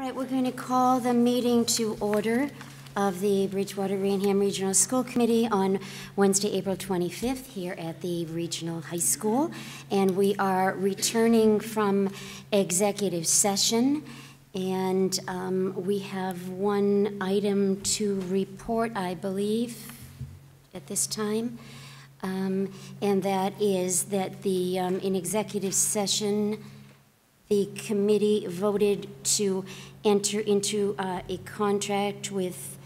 right, we're going to call the meeting to order of the Bridgewater-Raynham Regional School Committee on Wednesday, April 25th here at the Regional High School. And we are returning from executive session. And we have one item to report, I believe, at this time. And that is that the in executive session, the committee voted to enter into a contract with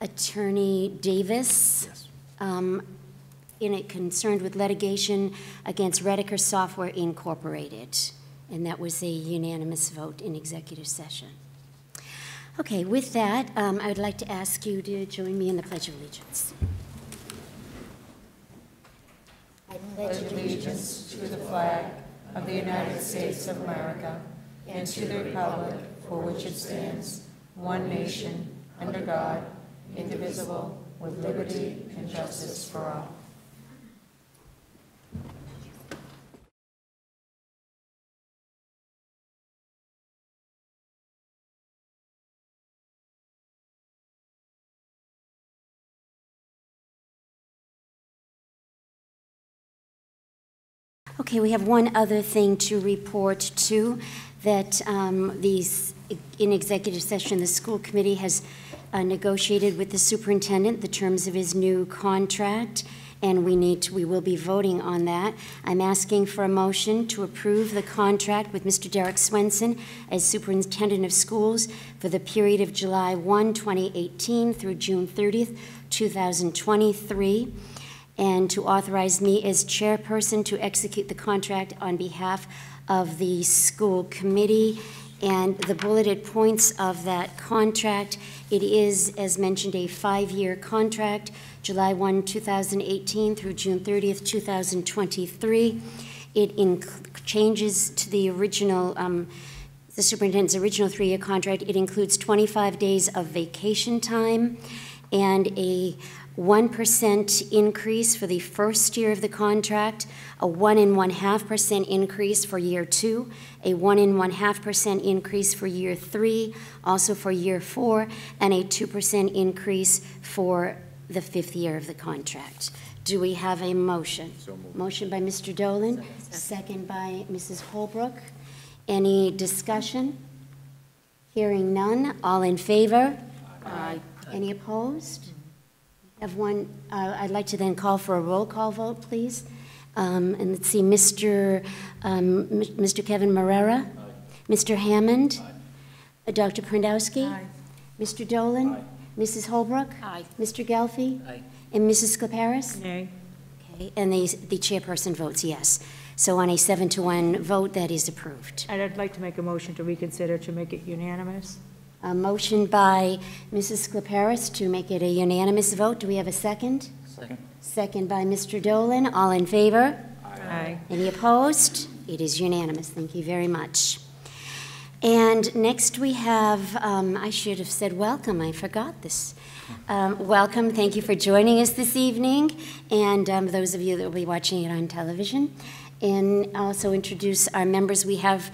Attorney Davis, yes, in it concerned with litigation against Redeker Software Incorporated. And that was a unanimous vote in executive session. Okay, with that, I would like to ask you to join me in the Pledge of Allegiance. I pledge allegiance to the flag of the United States of America and to the republic for which it stands, one nation, under God, indivisible, with liberty and justice for all. Okay, we have one other thing to report too, that in executive session, the school committee has negotiated with the superintendent the terms of his new contract, and we will be voting on that. I'm asking for a motion to approve the contract with Mr. Derek Swenson as superintendent of schools for the period of July 1, 2018 through June 30th, 2023. And to authorize me as chairperson to execute the contract on behalf of the school committee. And the bulleted points of that contract, it is, as mentioned, a 5-year contract, July 1, 2018 through June 30th, 2023. It changes to the original, the superintendent's original 3-year contract. It includes 25 days of vacation time and a 1% increase for the first year of the contract, a 1.5% increase for year 2, a 1.5% increase for year 3, also for year 4, and a 2% increase for the 5th year of the contract. Do we have a motion? So moved. Motion by Mr. Dolan, second by Mrs. Holbrook. Any discussion? Hearing none. All in favor? Aye. Any opposed? Have one. I'd like to then call for a roll call vote, please. And let's see, Mr. Kevin Marrera, Aye. Mr. Hammond, Aye. Dr. Prandowski, Aye. Mr. Dolan, Aye. Mrs. Holbrook, Aye. Mr. Gelfi, Aye. and Mrs. Skliparis. Nay. Okay, and the chairperson votes yes. So on a 7-to-1 vote, that is approved. And I'd like to make a motion to reconsider to make it unanimous. A motion by Mrs. Skliparis to make it a unanimous vote. Do we have a second? Second. Second by Mr. Dolan. All in favor? Aye. Any opposed? It is unanimous. Thank you very much. And next we have, I should have said welcome. I forgot this. Welcome. Thank you for joining us this evening. And those of you that will be watching it on television. And also introduce our members. We have,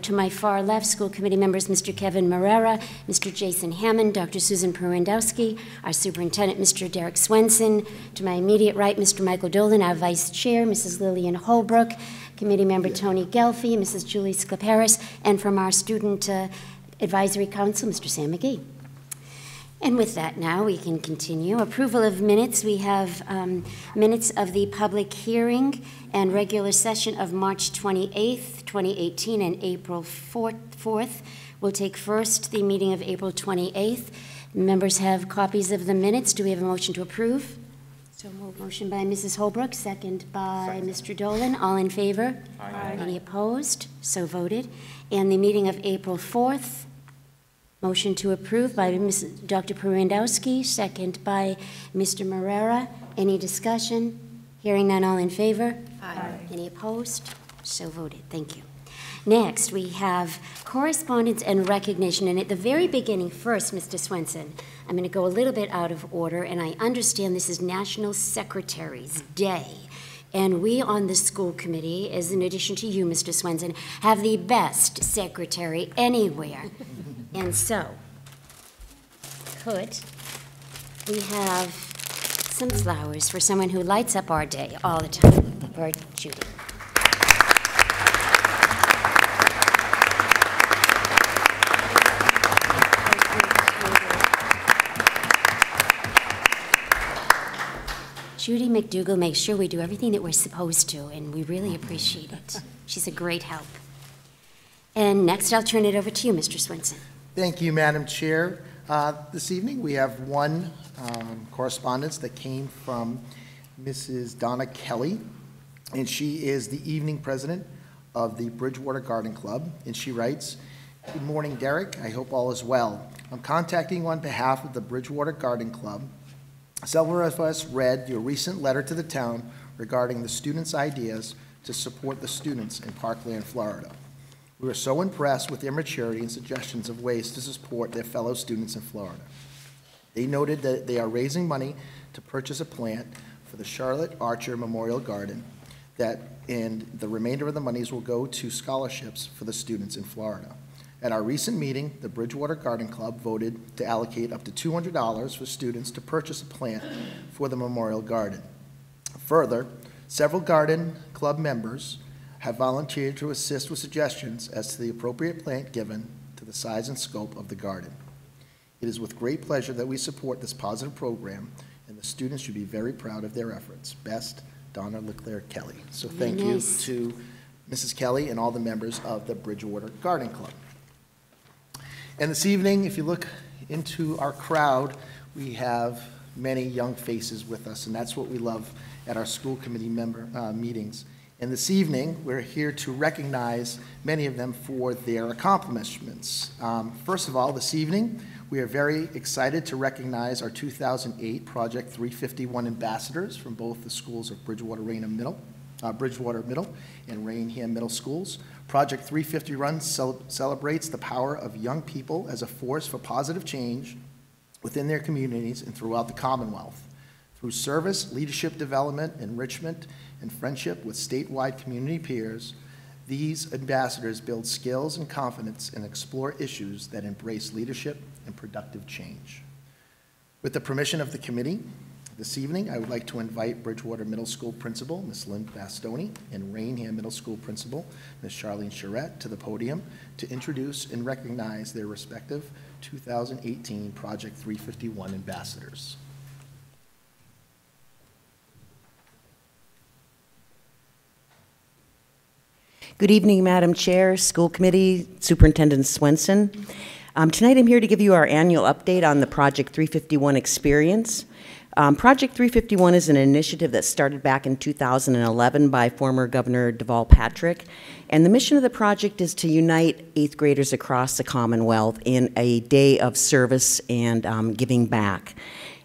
to my far left, school committee members, Mr. Kevin Marrera, Mr. Jason Hammond, Dr. Susan Prandowski, our superintendent, Mr. Derek Swenson. To my immediate right, Mr. Michael Dolan, our vice chair, Mrs. Lillian Holbrook, committee member Tony Gelfi, Mrs. Julie Skliparis, and from our student advisory council, Mr. Sam McGee. And with that now, we can continue. Approval of minutes. We have minutes of the public hearing and regular session of March 28th, 2018, and April 4th. We'll take first the meeting of April 28th. Members have copies of the minutes. Do we have a motion to approve? So moved. Motion by Mrs. Holbrook, second by Mr. Dolan. All in favor? Aye. Any opposed? So voted. And the meeting of April 4th. Motion to approve by Dr. Prandowski, second by Mr. Marrera. Any discussion? Hearing none, all in favor? Aye. Any opposed? So voted. Thank you. Next, we have correspondence and recognition. And at the very beginning, first, Mr. Swenson, I'm going to go a little bit out of order, and I understand this is National Secretary's Day. And we on the school committee, as in addition to you, Mr. Swenson, have the best secretary anywhere. And so, could we have some flowers for someone who lights up our day all the time, for Judy. Judy McDougall makes sure we do everything that we're supposed to, and we really appreciate it. She's a great help. And next, I'll turn it over to you, Mr. Swenson. Thank you, Madam Chair. This evening, we have one correspondence that came from Mrs. Donna Kelly, and she is the evening president of the Bridgewater Garden Club, and she writes, "Good morning, Derek. I hope all is well. I'm contacting you on behalf of the Bridgewater Garden Club. Several of us read your recent letter to the town regarding the students' ideas to support the students in Parkland, Florida. We were so impressed with their maturity and suggestions of ways to support their fellow students in Florida. They noted that they are raising money to purchase a plant for the Charlotte Archer Memorial Garden, and the remainder of the monies will go to scholarships for the students in Florida. At our recent meeting, the Bridgewater Garden Club voted to allocate up to $200 for students to purchase a plant for the Memorial Garden. Further, several garden club members have volunteered to assist with suggestions as to the appropriate plant given to the size and scope of the garden. It is with great pleasure that we support this positive program, and the students should be very proud of their efforts. Best, Donna LeClaire Kelly." So thank you to Mrs. Kelly and all the members of the Bridgewater Garden Club. And this evening, if you look into our crowd, we have many young faces with us, and that's what we love at our school committee member meetings. And this evening, we're here to recognize many of them for their accomplishments. First of all, this evening, we are very excited to recognize our 2008 Project 351 ambassadors from both the schools of Bridgewater-Raynham Middle, Bridgewater Middle and Raynham Middle Schools. Project 351 celebrates the power of young people as a force for positive change within their communities and throughout the Commonwealth. Through service, leadership development, enrichment, and friendship with statewide community peers, these ambassadors build skills and confidence and explore issues that embrace leadership and productive change. With the permission of the committee, this evening, I would like to invite Bridgewater Middle School Principal, Ms. Lynn Bastoni, and Raynham Middle School Principal, Ms. Charlene Charette, to the podium to introduce and recognize their respective 2018 Project 351 ambassadors. Good evening, Madam Chair, School Committee, Superintendent Swenson. Tonight I'm here to give you our annual update on the Project 351 experience. Project 351 is an initiative that started back in 2011 by former Governor Deval Patrick, and the mission of the project is to unite 8th graders across the Commonwealth in a day of service and giving back.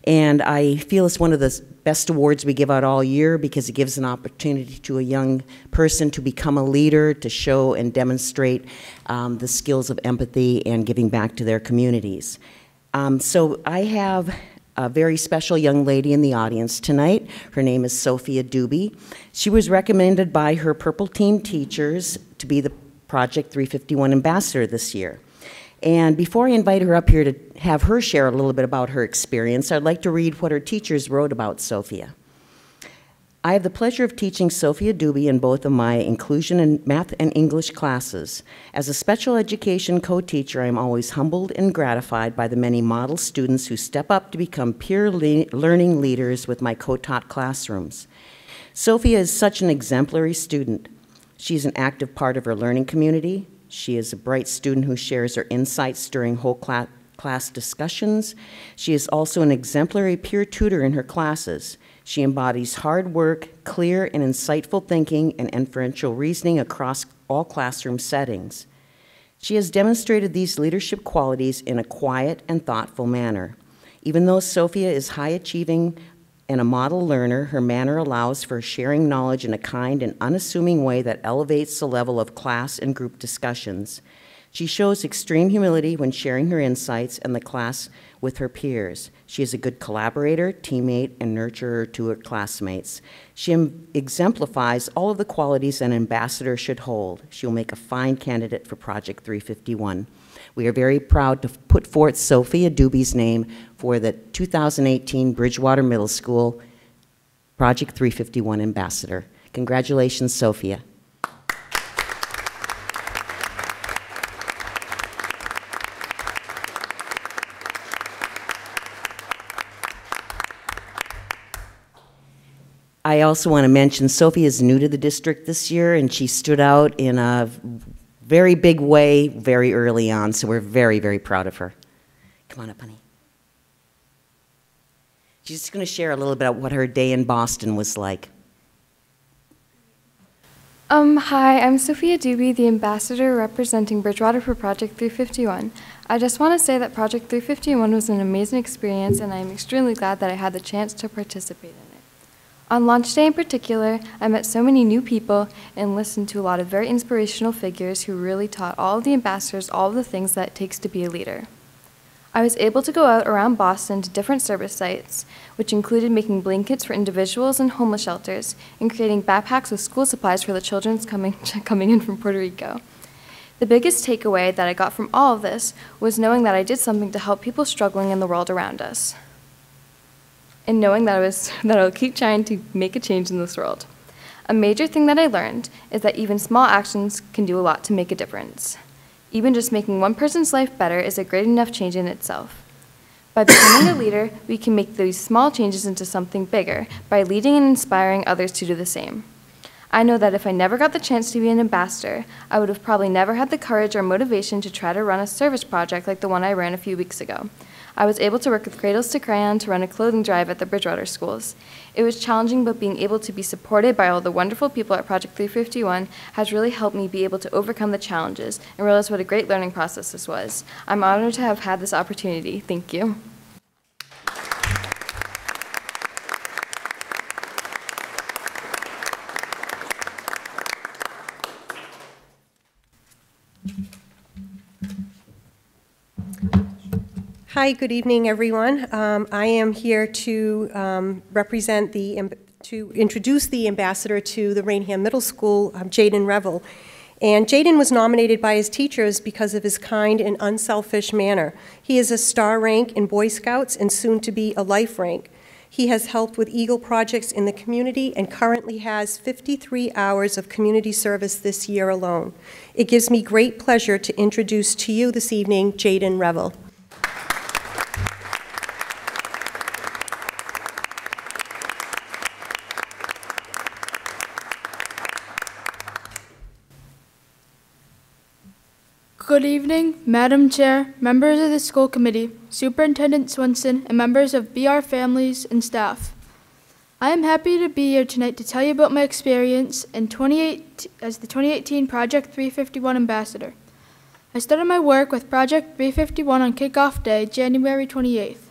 And I feel it's one of the best awards we give out all year because it gives an opportunity to a young person to become a leader, to show and demonstrate the skills of empathy and giving back to their communities. So I have a very special young lady in the audience tonight. Her name is Sophia Doobie. She was recommended by her Purple Team teachers to be the Project 351 ambassador this year. And before I invite her up here to have her share a little bit about her experience, I'd like to read what her teachers wrote about Sophia. I have the pleasure of teaching Sophia Doobie in both of my inclusion and math and English classes. As a special education co-teacher, I am always humbled and gratified by the many model students who step up to become peer learning leaders with my co-taught classrooms. Sophia is such an exemplary student. She's an active part of her learning community. She is a bright student who shares her insights during whole class discussions. She is also an exemplary peer tutor in her classes. She embodies hard work, clear and insightful thinking, and inferential reasoning across all classroom settings. She has demonstrated these leadership qualities in a quiet and thoughtful manner. Even though Sophia is high-achieving and a model learner, her manner allows for sharing knowledge in a kind and unassuming way that elevates the level of class and group discussions. She shows extreme humility when sharing her insights and the class with her peers. She is a good collaborator, teammate, and nurturer to her classmates. She exemplifies all of the qualities an ambassador should hold. She will make a fine candidate for Project 351. We are very proud to put forth Sophia Duby's name for the 2018 Bridgewater Middle School Project 351 Ambassador. Congratulations, Sophia. I also want to mention Sophie is new to the district this year, and she stood out in a very big way very early on, so we're very, very proud of her. Come on up, honey. She's just going to share a little bit about what her day in Boston was like. Hi, I'm Sophia Duby, the ambassador representing Bridgewater for Project 351. I just want to say that Project 351 was an amazing experience, and I'm extremely glad that I had the chance to participate in it. On launch day in particular, I met so many new people and listened to a lot of very inspirational figures who really taught all of the ambassadors all of the things that it takes to be a leader. I was able to go out around Boston to different service sites, which included making blankets for individuals in homeless shelters and creating backpacks with school supplies for the children coming in from Puerto Rico. The biggest takeaway that I got from all of this was knowing that I did something to help people struggling in the world around us, and knowing that I'll keep trying to make a change in this world. A major thing that I learned is that even small actions can do a lot to make a difference. Even just making one person's life better is a great enough change in itself. By becoming a leader, we can make these small changes into something bigger by leading and inspiring others to do the same. I know that if I never got the chance to be an ambassador, I would have probably never had the courage or motivation to try to run a service project like the one I ran a few weeks ago. I was able to work with Cradles to Crayon to run a clothing drive at the Bridgewater schools. It was challenging, but being able to be supported by all the wonderful people at Project 351 has really helped me be able to overcome the challenges and realize what a great learning process this was. I'm honored to have had this opportunity. Thank you. Hi, good evening, everyone. I am here to to introduce the ambassador to the Raynham Middle School, Jaden Revel. And Jaden was nominated by his teachers because of his kind and unselfish manner. He is a star rank in Boy Scouts and soon to be a life rank. He has helped with Eagle projects in the community and currently has 53 hours of community service this year alone. It gives me great pleasure to introduce to you this evening Jaden Revel. Good evening, Madam Chair, members of the school committee, Superintendent Swenson, and members of BR families and staff. I am happy to be here tonight to tell you about my experience as the 2018 Project 351 Ambassador. I started my work with Project 351 on kickoff day, January 28th.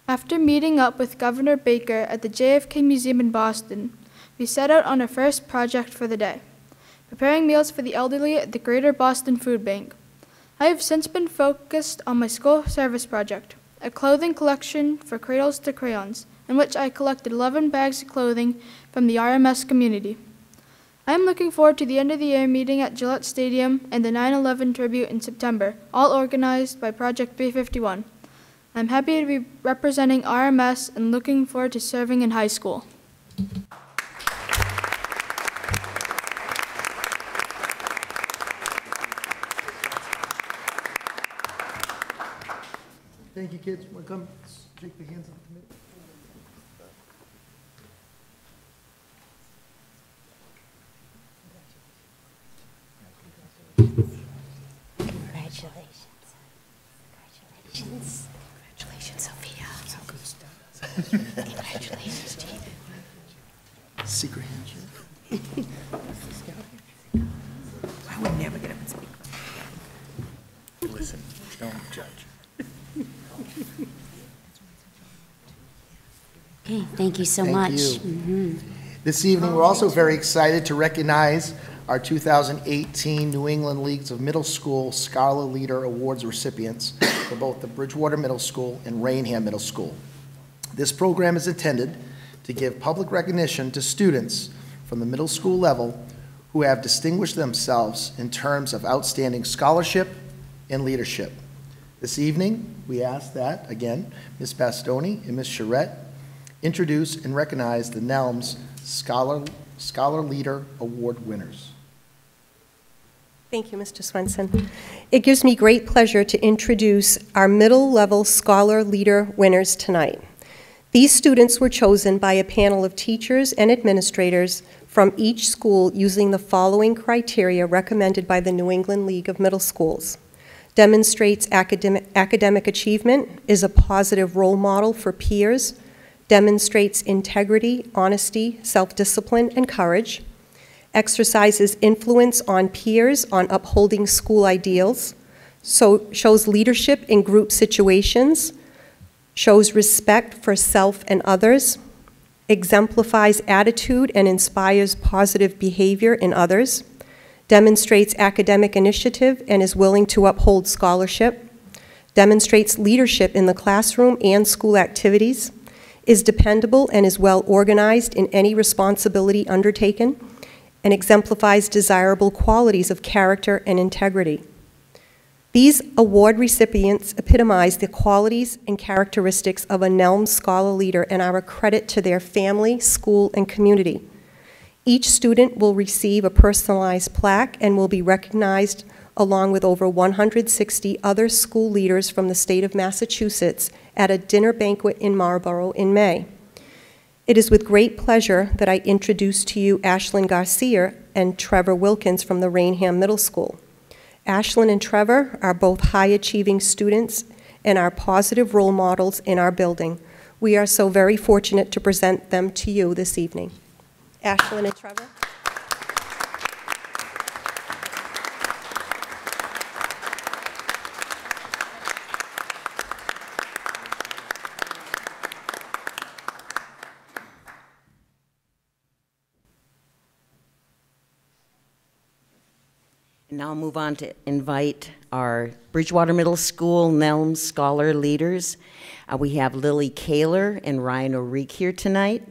After meeting up with Governor Baker at the JFK Museum in Boston, we set out on our first project for the day, preparing meals for the elderly at the Greater Boston Food Bank. I have since been focused on my school service project, a clothing collection for Cradles to Crayons, in which I collected 11 bags of clothing from the RMS community. I am looking forward to the end of the year meeting at Gillette Stadium and the 9/11 tribute in September, all organized by Project 351. I'm happy to be representing RMS and looking forward to serving in high school. Thank you, kids. Want to come shake the hands of the committee? Congratulations. Congratulations. Congratulations, Sophia. Congratulations, Jaden. Secret handshake. I would never get up and speak. Listen, don't judge. Okay, thank you so Thank much. you. Mhm. This evening, we're also very excited to recognize our 2018 New England Leagues of Middle School Scholar Leader Awards recipients for both the Bridgewater Middle School and Raynham Middle School. This program is intended to give public recognition to students from the middle school level who have distinguished themselves in terms of outstanding scholarship and leadership. This evening, we ask that, again, Ms. Bastoni and Ms. Charette introduce and recognize the NELMS Scholar Leader Award winners. Thank you, Mr. Swenson. It gives me great pleasure to introduce our middle-level Scholar Leader winners tonight. These students were chosen by a panel of teachers and administrators from each school using the following criteria recommended by the New England League of Middle Schools. Demonstrates academic achievement, is a positive role model for peers, demonstrates integrity, honesty, self-discipline, and courage, exercises influence on peers on upholding school ideals, so shows leadership in group situations, shows respect for self and others, exemplifies attitude and inspires positive behavior in others, demonstrates academic initiative and is willing to uphold scholarship, demonstrates leadership in the classroom and school activities, is dependable and is well organized in any responsibility undertaken, and exemplifies desirable qualities of character and integrity. These award recipients epitomize the qualities and characteristics of a NELMS Scholar Leader and are a credit to their family, school, and community. Each student will receive a personalized plaque and will be recognized along with over 160 other school leaders from the state of Massachusetts at a dinner banquet in Marlborough in May. It is with great pleasure that I introduce to you Ashlyn Garcia and Trevor Wilkins from the Raynham Middle School. Ashlyn and Trevor are both high-achieving students and are positive role models in our building. We are so very fortunate to present them to you this evening. Ashlyn and Trevor. And now I'll move on to invite our Bridgewater Middle School NELMS Scholar Leaders. We have Lily Kaler and Ryan O'Reek here tonight.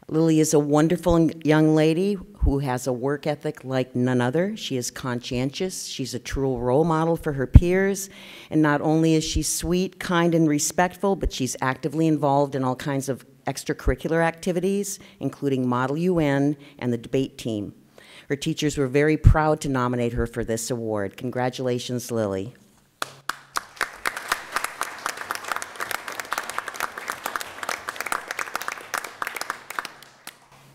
Lily is a wonderful young lady who has a work ethic like none other. She is conscientious. She's a true role model for her peers. And not only is she sweet, kind, and respectful, but she's actively involved in all kinds of extracurricular activities, including Model UN and the debate team. Her teachers were very proud to nominate her for this award. Congratulations, Lily.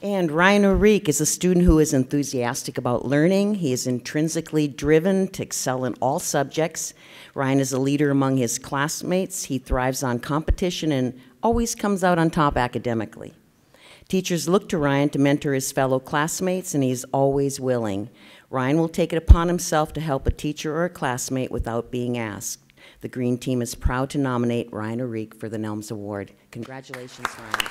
And Ryan O'Reek is a student who is enthusiastic about learning. He is intrinsically driven to excel in all subjects. Ryan is a leader among his classmates. He thrives on competition and always comes out on top academically. Teachers look to Ryan to mentor his fellow classmates, and he's always willing. Ryan will take it upon himself to help a teacher or a classmate without being asked. The Green Team is proud to nominate Ryan O'Reek for the NELMS Award. Congratulations, Ryan.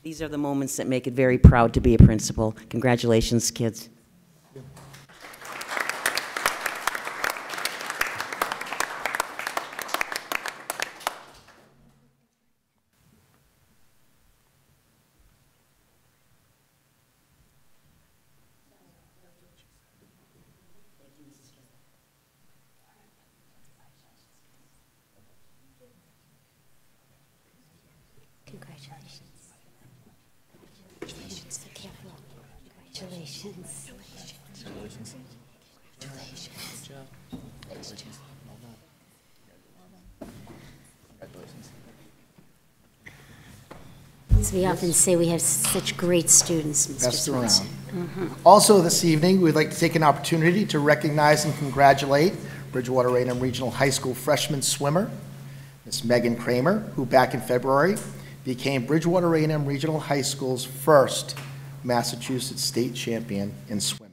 These are the moments that make it very proud to be a principal. Congratulations, kids. As we often say, we have such great students, Mr. Best around. Swenson. Also this evening, we'd like to take an opportunity to recognize and congratulate Bridgewater-Raynham Regional High School freshman swimmer, Miss Megan Kramer, who back in February became Bridgewater-Raynham Regional High School's first Massachusetts state champion in swimming.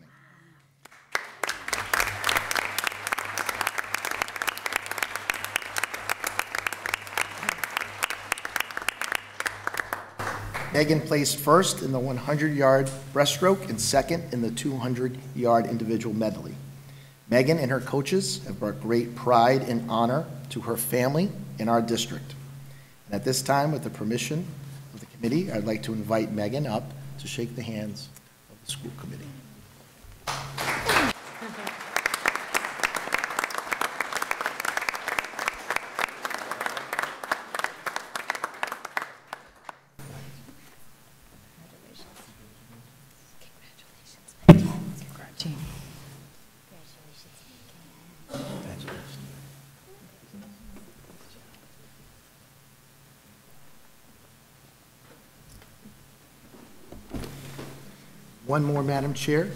Megan placed first in the 100-yard breaststroke and second in the 200-yard individual medley. Megan and her coaches have brought great pride and honor to her family and our district. And at this time, with the permission of the committee, I'd like to invite Megan up to shake the hands of the school committee. One more, Madam Chair.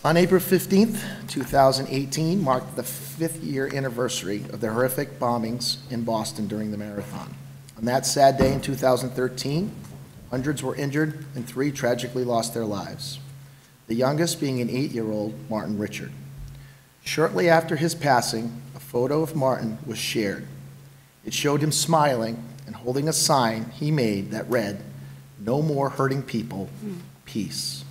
On April 15th, 2018, marked the 5th year anniversary of the horrific bombings in Boston during the marathon. On that sad day in 2013, hundreds were injured and 3 tragically lost their lives, the youngest being an 8-year-old Martin Richard. Shortly after his passing, a photo of Martin was shared. It showed him smiling and holding a sign he made that read, "No more hurting people, peace."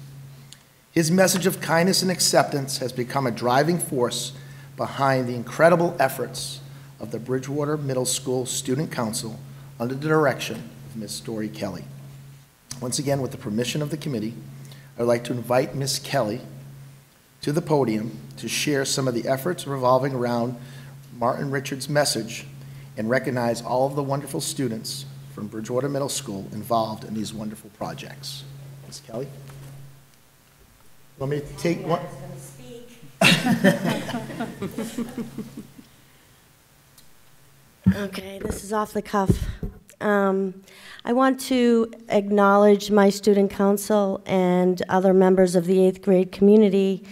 His message of kindness and acceptance has become a driving force behind the incredible efforts of the Bridgewater Middle School Student Council under the direction of Ms. Story Kelly. Once again, with the permission of the committee, I would like to invite Ms. Kelly to the podium to share some of the efforts revolving around Martin Richard's message and recognize all of the wonderful students from Bridgewater Middle School involved in these wonderful projects. Ms. Kelly? Want me to take one? Okay, this is off the cuff. I want to acknowledge my student council and other members of the 8th grade community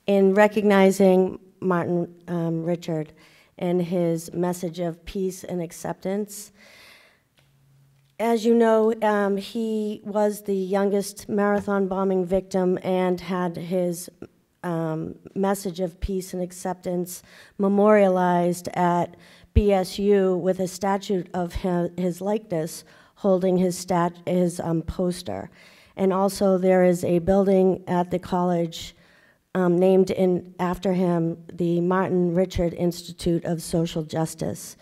in recognizing Martin Richard and his message of peace and acceptance. As you know, he was the youngest marathon bombing victim and had his message of peace and acceptance memorialized at BSU with a statue of his likeness holding his poster. And also there is a building at the college named after him, the Martin Richard Institute of Social Justice.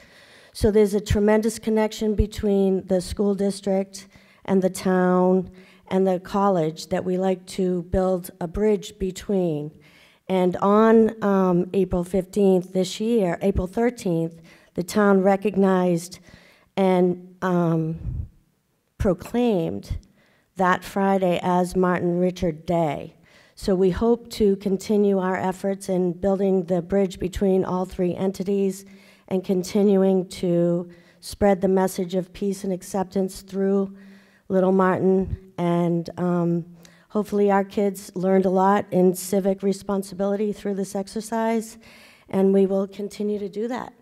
So there's a tremendous connection between the school district and the town and the college that we like to build a bridge between. And on April 15th this year, April 13th, the town recognized and proclaimed that Friday as Martin Richard Day. So we hope to continue our efforts in building the bridge between all 3 entities and continuing to spread the message of peace and acceptance through little Martin. And hopefully our kids learned a lot in civic responsibility through this exercise, and we will continue to do that.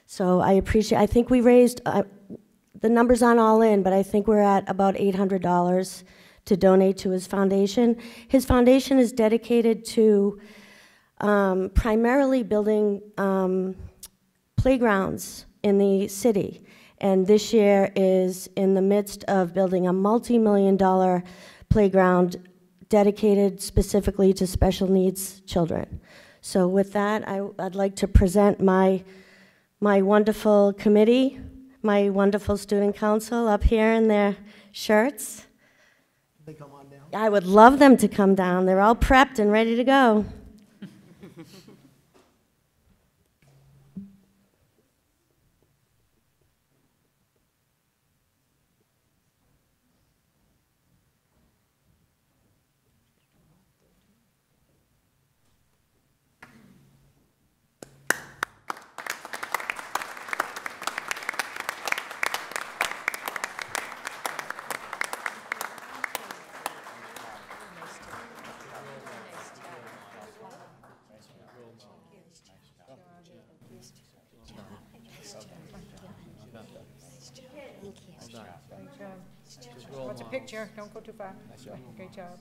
So I think we raised, the numbers aren't all in, but I think we're at about $800 to donate to his foundation. His foundation is dedicated to primarily building playgrounds in the city, and this year is in the midst of building a multi-million-dollar playground dedicated specifically to special needs children. So with that, I'd like to present my wonderful committee, my wonderful student council up here in their shirts. Can they come on down? I would love them to come down. They're all prepped and ready to go. What's a picture? Don't go too far. Great job.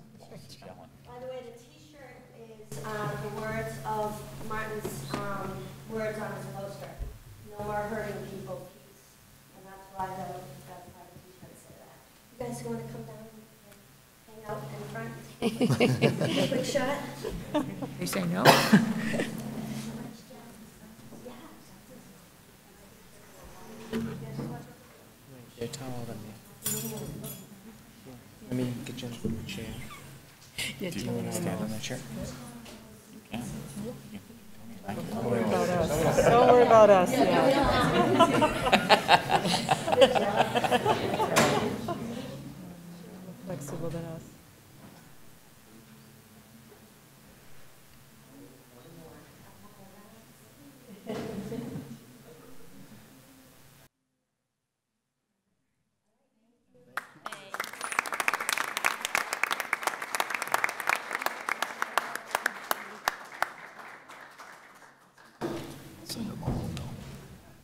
By the way, the T-shirt is the words of Martin's words on his poster. No more hurting people, peace. And that's why the T-shirts say that. You guys guys who want to come down and hang out in front? Quick shot. They say no? They're taller than me. Let me get you in a chair. Yeah, do you want to stand on that chair? Yeah. Don't worry about us. Don't worry about us. Flexible than us.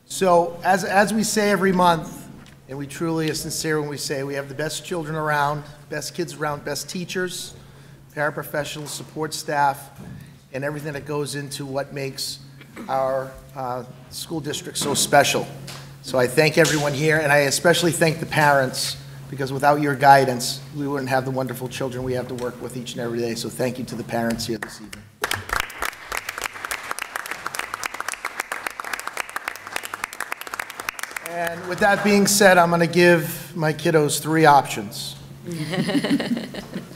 So as we say every month, and we truly are sincere when we say we have the best children around, best kids around, best teachers, paraprofessionals, support staff, and everything that goes into what makes our school district so special. So I thank everyone here, and I especially thank the parents, because without your guidance, we wouldn't have the wonderful children we have to work with each and every day. So thank you to the parents here this evening. And with that being said, I'm going to give my kiddos 3 options.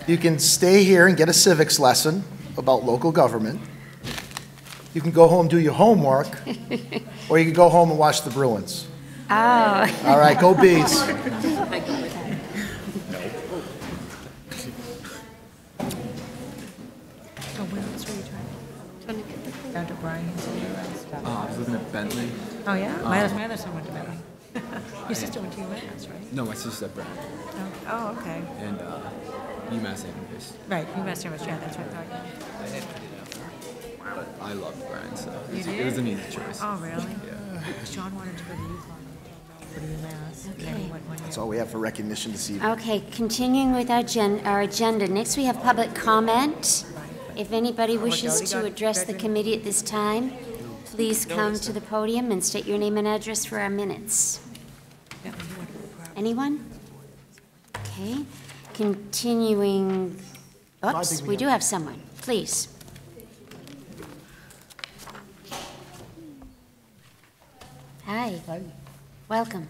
You can stay here and get a civics lesson about local government. You can go home, do your homework, or you can go home and watch the Bruins. Oh. All right, go Bees. Down to Brian's. I was looking at Bentley. Oh, yeah? My other son went to Bentley. Your sister went to UMass, right? No, my sister's at Brad. Oh, okay. And UMass Amherst. Right, UMass Amherst, yeah, that's what I thought. I didn't put it up. But I loved Brad, so You it was did? an easy choice. Oh, really? Yeah. Because John wanted to go to UConn, go to UMass. and then he went 1 year. That's all we have for recognition this evening. Okay, continuing with our agenda. Next, we have public comment. If anybody wishes to address the committee at this time, please come to the podium and state your name and address for our minutes. Anyone? Okay. Continuing, oops, we do have someone. Please. Hi. Welcome.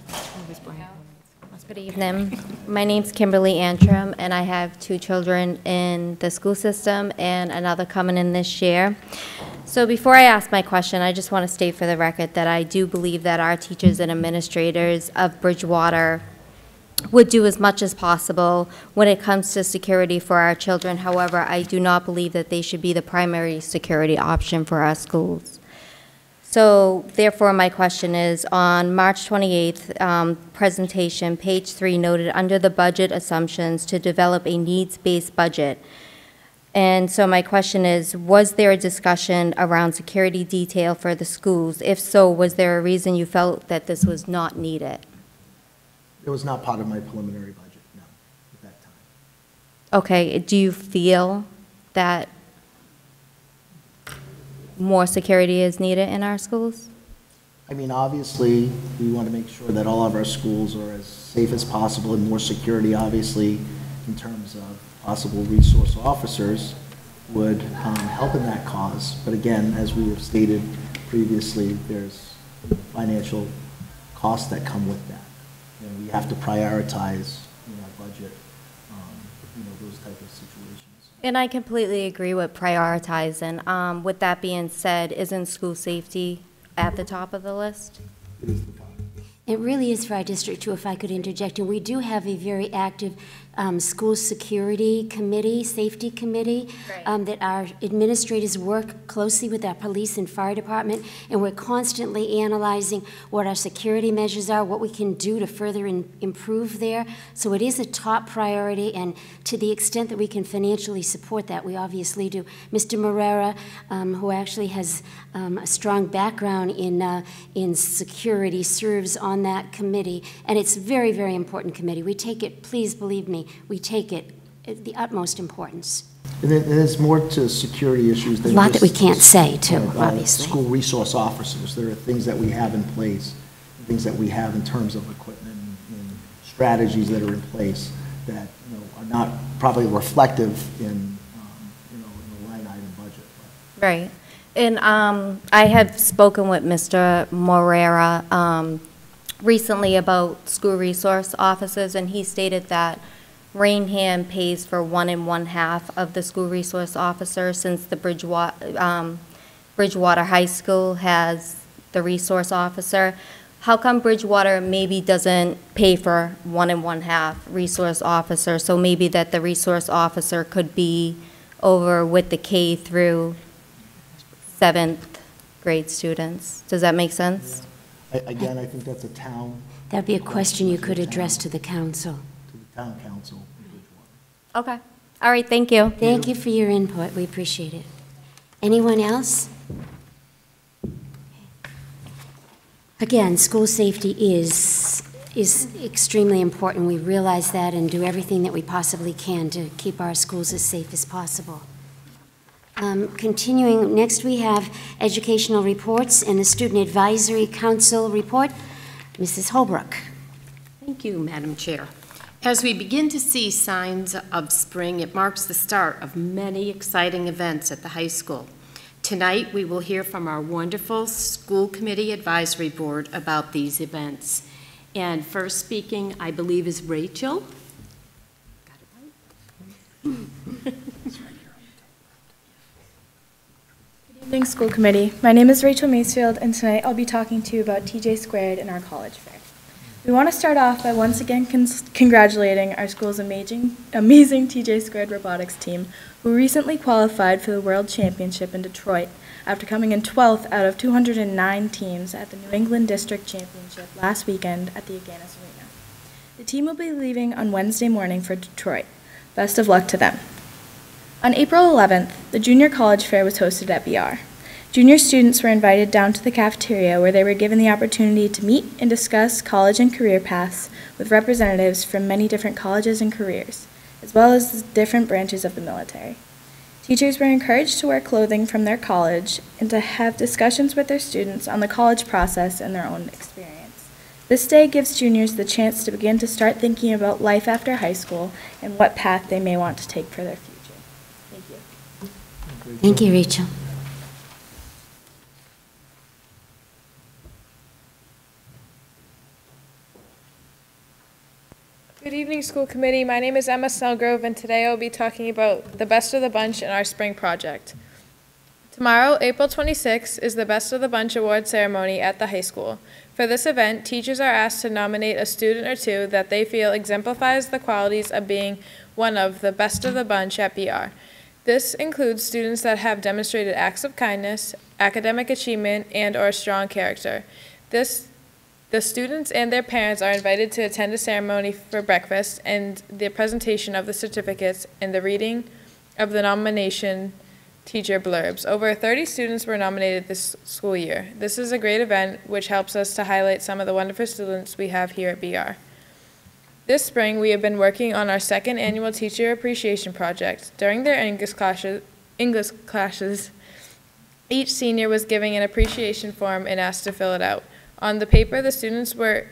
Good evening. My name's Kimberly Antrim, and I have 2 children in the school system and another coming in this year. So before I ask my question, I just want to state for the record that I do believe that our teachers and administrators of Bridgewater would do as much as possible when it comes to security for our children. However, I do not believe that they should be the primary security option for our schools. So therefore, my question is, on March 28th presentation, page 3 noted under the budget assumptions to develop a needs-based budget. And so my question is, was there a discussion around security detail for the schools? If so, was there a reason you felt that this was not needed? It was not part of my preliminary budget, no, at that time. Okay, do you feel that more security is needed in our schools? I mean, obviously, we want to make sure that all of our schools are as safe as possible, and more security, obviously, in terms of possible resource officers would help in that cause. But again, as we have stated previously, there's financial costs that come with that. You know, we have to prioritize in our budget, those type of situations. And I completely agree with prioritizing. With that being said, isn't school safety at the top of the list? It is the top. It really is for our district, too, if I could interject. And we do have a very active school security committee, safety committee, Right. that our administrators work closely with our police and fire department, and we're constantly analyzing what our security measures are, what we can do to further improve there. So it is a top priority, and to the extent that we can financially support that, we obviously do. Mr. Morera, who actually has a strong background in security, serves on that committee, and it's a very, very important committee. We take it, please believe me, we take it the utmost importance. And there's more to security issues than A lot that we just, can't say, too, uh, obviously. School resource officers. There are things that we have in place, things that we have in terms of equipment and strategies that are in place that, are not probably reflective in, in the line item budget. Right. And I have spoken with Mr. Morera recently about school resource officers, and he stated that Raynham pays for 1 1/2 of the school resource officer, since the Bridgewater High School has the resource officer. How come Bridgewater maybe doesn't pay for 1 1/2 resource officer? So maybe that the resource officer could be over with the K through 7th grade students. Does that make sense? Again, I think that's a town. That'd be a question you could address to the council. To the town council. Okay. All right, thank you. Thank you for your input. We appreciate it. Anyone else? Again, school safety is extremely important. We realize that and do everything that we possibly can to keep our schools as safe as possible. Continuing, next we have educational reports and the Student Advisory Council report. Mrs. Holbrook. Thank you, Madam Chair. As we begin to see signs of spring, it marks the start of many exciting events at the high school. Tonight, we will hear from our wonderful School Committee Advisory Board about these events. And first speaking, I believe, is Rachel. Got it right? Good evening, School Committee. My name is Rachel Macefield, and tonight I'll be talking to you about TJ Squared and our college fair. We want to start off by once again congratulating our school's amazing TJ Squared robotics team, who recently qualified for the World Championship in Detroit after coming in 12th out of 209 teams at the New England District Championship last weekend at the Agganis Arena. The team will be leaving on Wednesday morning for Detroit. Best of luck to them. On April 11th, the Junior College Fair was hosted at BR. Junior students were invited down to the cafeteria, where they were given the opportunity to meet and discuss college and career paths with representatives from many different colleges and careers, as well as different branches of the military. Teachers were encouraged to wear clothing from their college and to have discussions with their students on the college process and their own experience. This day gives juniors the chance to begin to start thinking about life after high school and what path they may want to take for their future. Thank you. Thank you, Rachel. Good evening, School Committee. My name is Emma Snellgrove, and today I will be talking about the Best of the Bunch in our spring project. Tomorrow, April 26th, is the Best of the Bunch award ceremony at the high school. For this event, teachers are asked to nominate a student or two that they feel exemplifies the qualities of being one of the Best of the Bunch at BR. This includes students that have demonstrated acts of kindness, academic achievement, and/or strong character. The students and their parents are invited to attend a ceremony for breakfast and the presentation of the certificates and the reading of the nomination teacher blurbs. Over 30 students were nominated this school year. This is a great event which helps us to highlight some of the wonderful students we have here at BR. This spring, we have been working on our second annual Teacher Appreciation Project. During their English classes, each senior was given an appreciation form and asked to fill it out. On the paper, the students were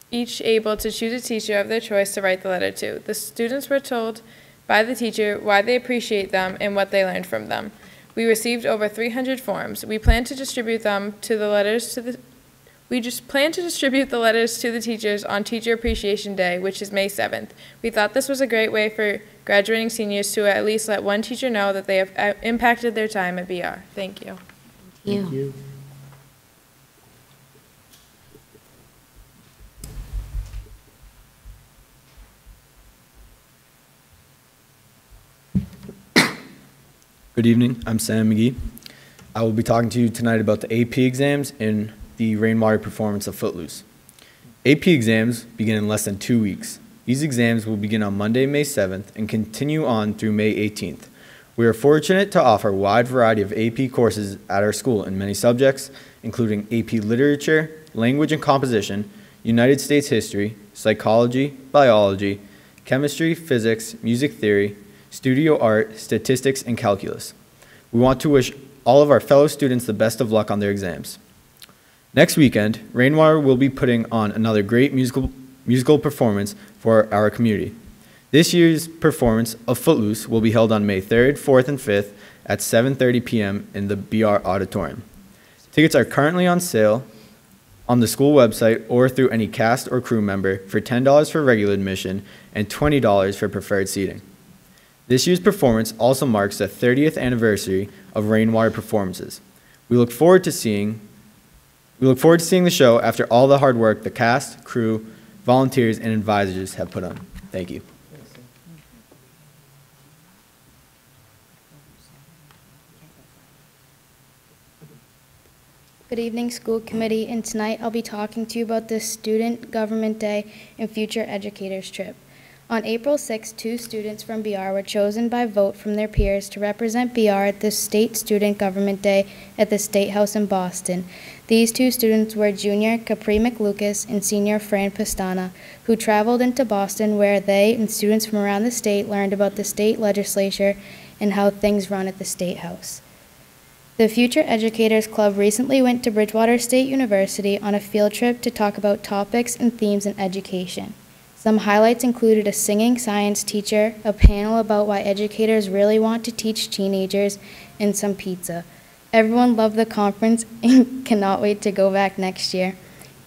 each able to choose a teacher of their choice to write the letter to. The students were told by the teacher why they appreciate them and what they learned from them. We received over 300 forms. We plan to distribute the letters to the teachers on Teacher Appreciation Day, which is May 7th. We thought this was a great way for graduating seniors to at least let one teacher know that they have impacted their time at BR. Thank you. Thank you. Good evening, I'm Sam McGee. I will be talking to you tonight about the AP exams and the rainwater performance of Footloose. AP exams begin in less than 2 weeks. These exams will begin on Monday, May 7th and continue on through May 18th. We are fortunate to offer a wide variety of AP courses at our school in many subjects, including AP Literature, Language and Composition, United States History, Psychology, Biology, Chemistry, Physics, Music Theory, Studio Art, Statistics, and Calculus. We want to wish all of our fellow students the best of luck on their exams. Next weekend, Rainwater will be putting on another great musical performance for our community. This year's performance of Footloose will be held on May 3rd, 4th, and 5th at 7:30 p.m. in the BR Auditorium. Tickets are currently on sale on the school website or through any cast or crew member for $10 for regular admission and $20 for preferred seating. This year's performance also marks the 30th anniversary of Rainwater Performances. We look forward to seeing the show after all the hard work the cast, crew, volunteers, and advisors have put on. Thank you. Good evening, school committee, and tonight I'll be talking to you about the Student Government Day and Future Educators Trip. On April 6, 2 students from BR were chosen by vote from their peers to represent BR at the State Student Government Day at the State House in Boston. These 2 students were junior Capri McLucas and senior Fran Pastana, who traveled into Boston where they and students from around the state learned about the state legislature and how things run at the State House. The Future Educators Club recently went to Bridgewater State University on a field trip to talk about topics and themes in education. Some highlights included a singing science teacher, a panel about why educators really want to teach teenagers, and some pizza. Everyone loved the conference and cannot wait to go back next year.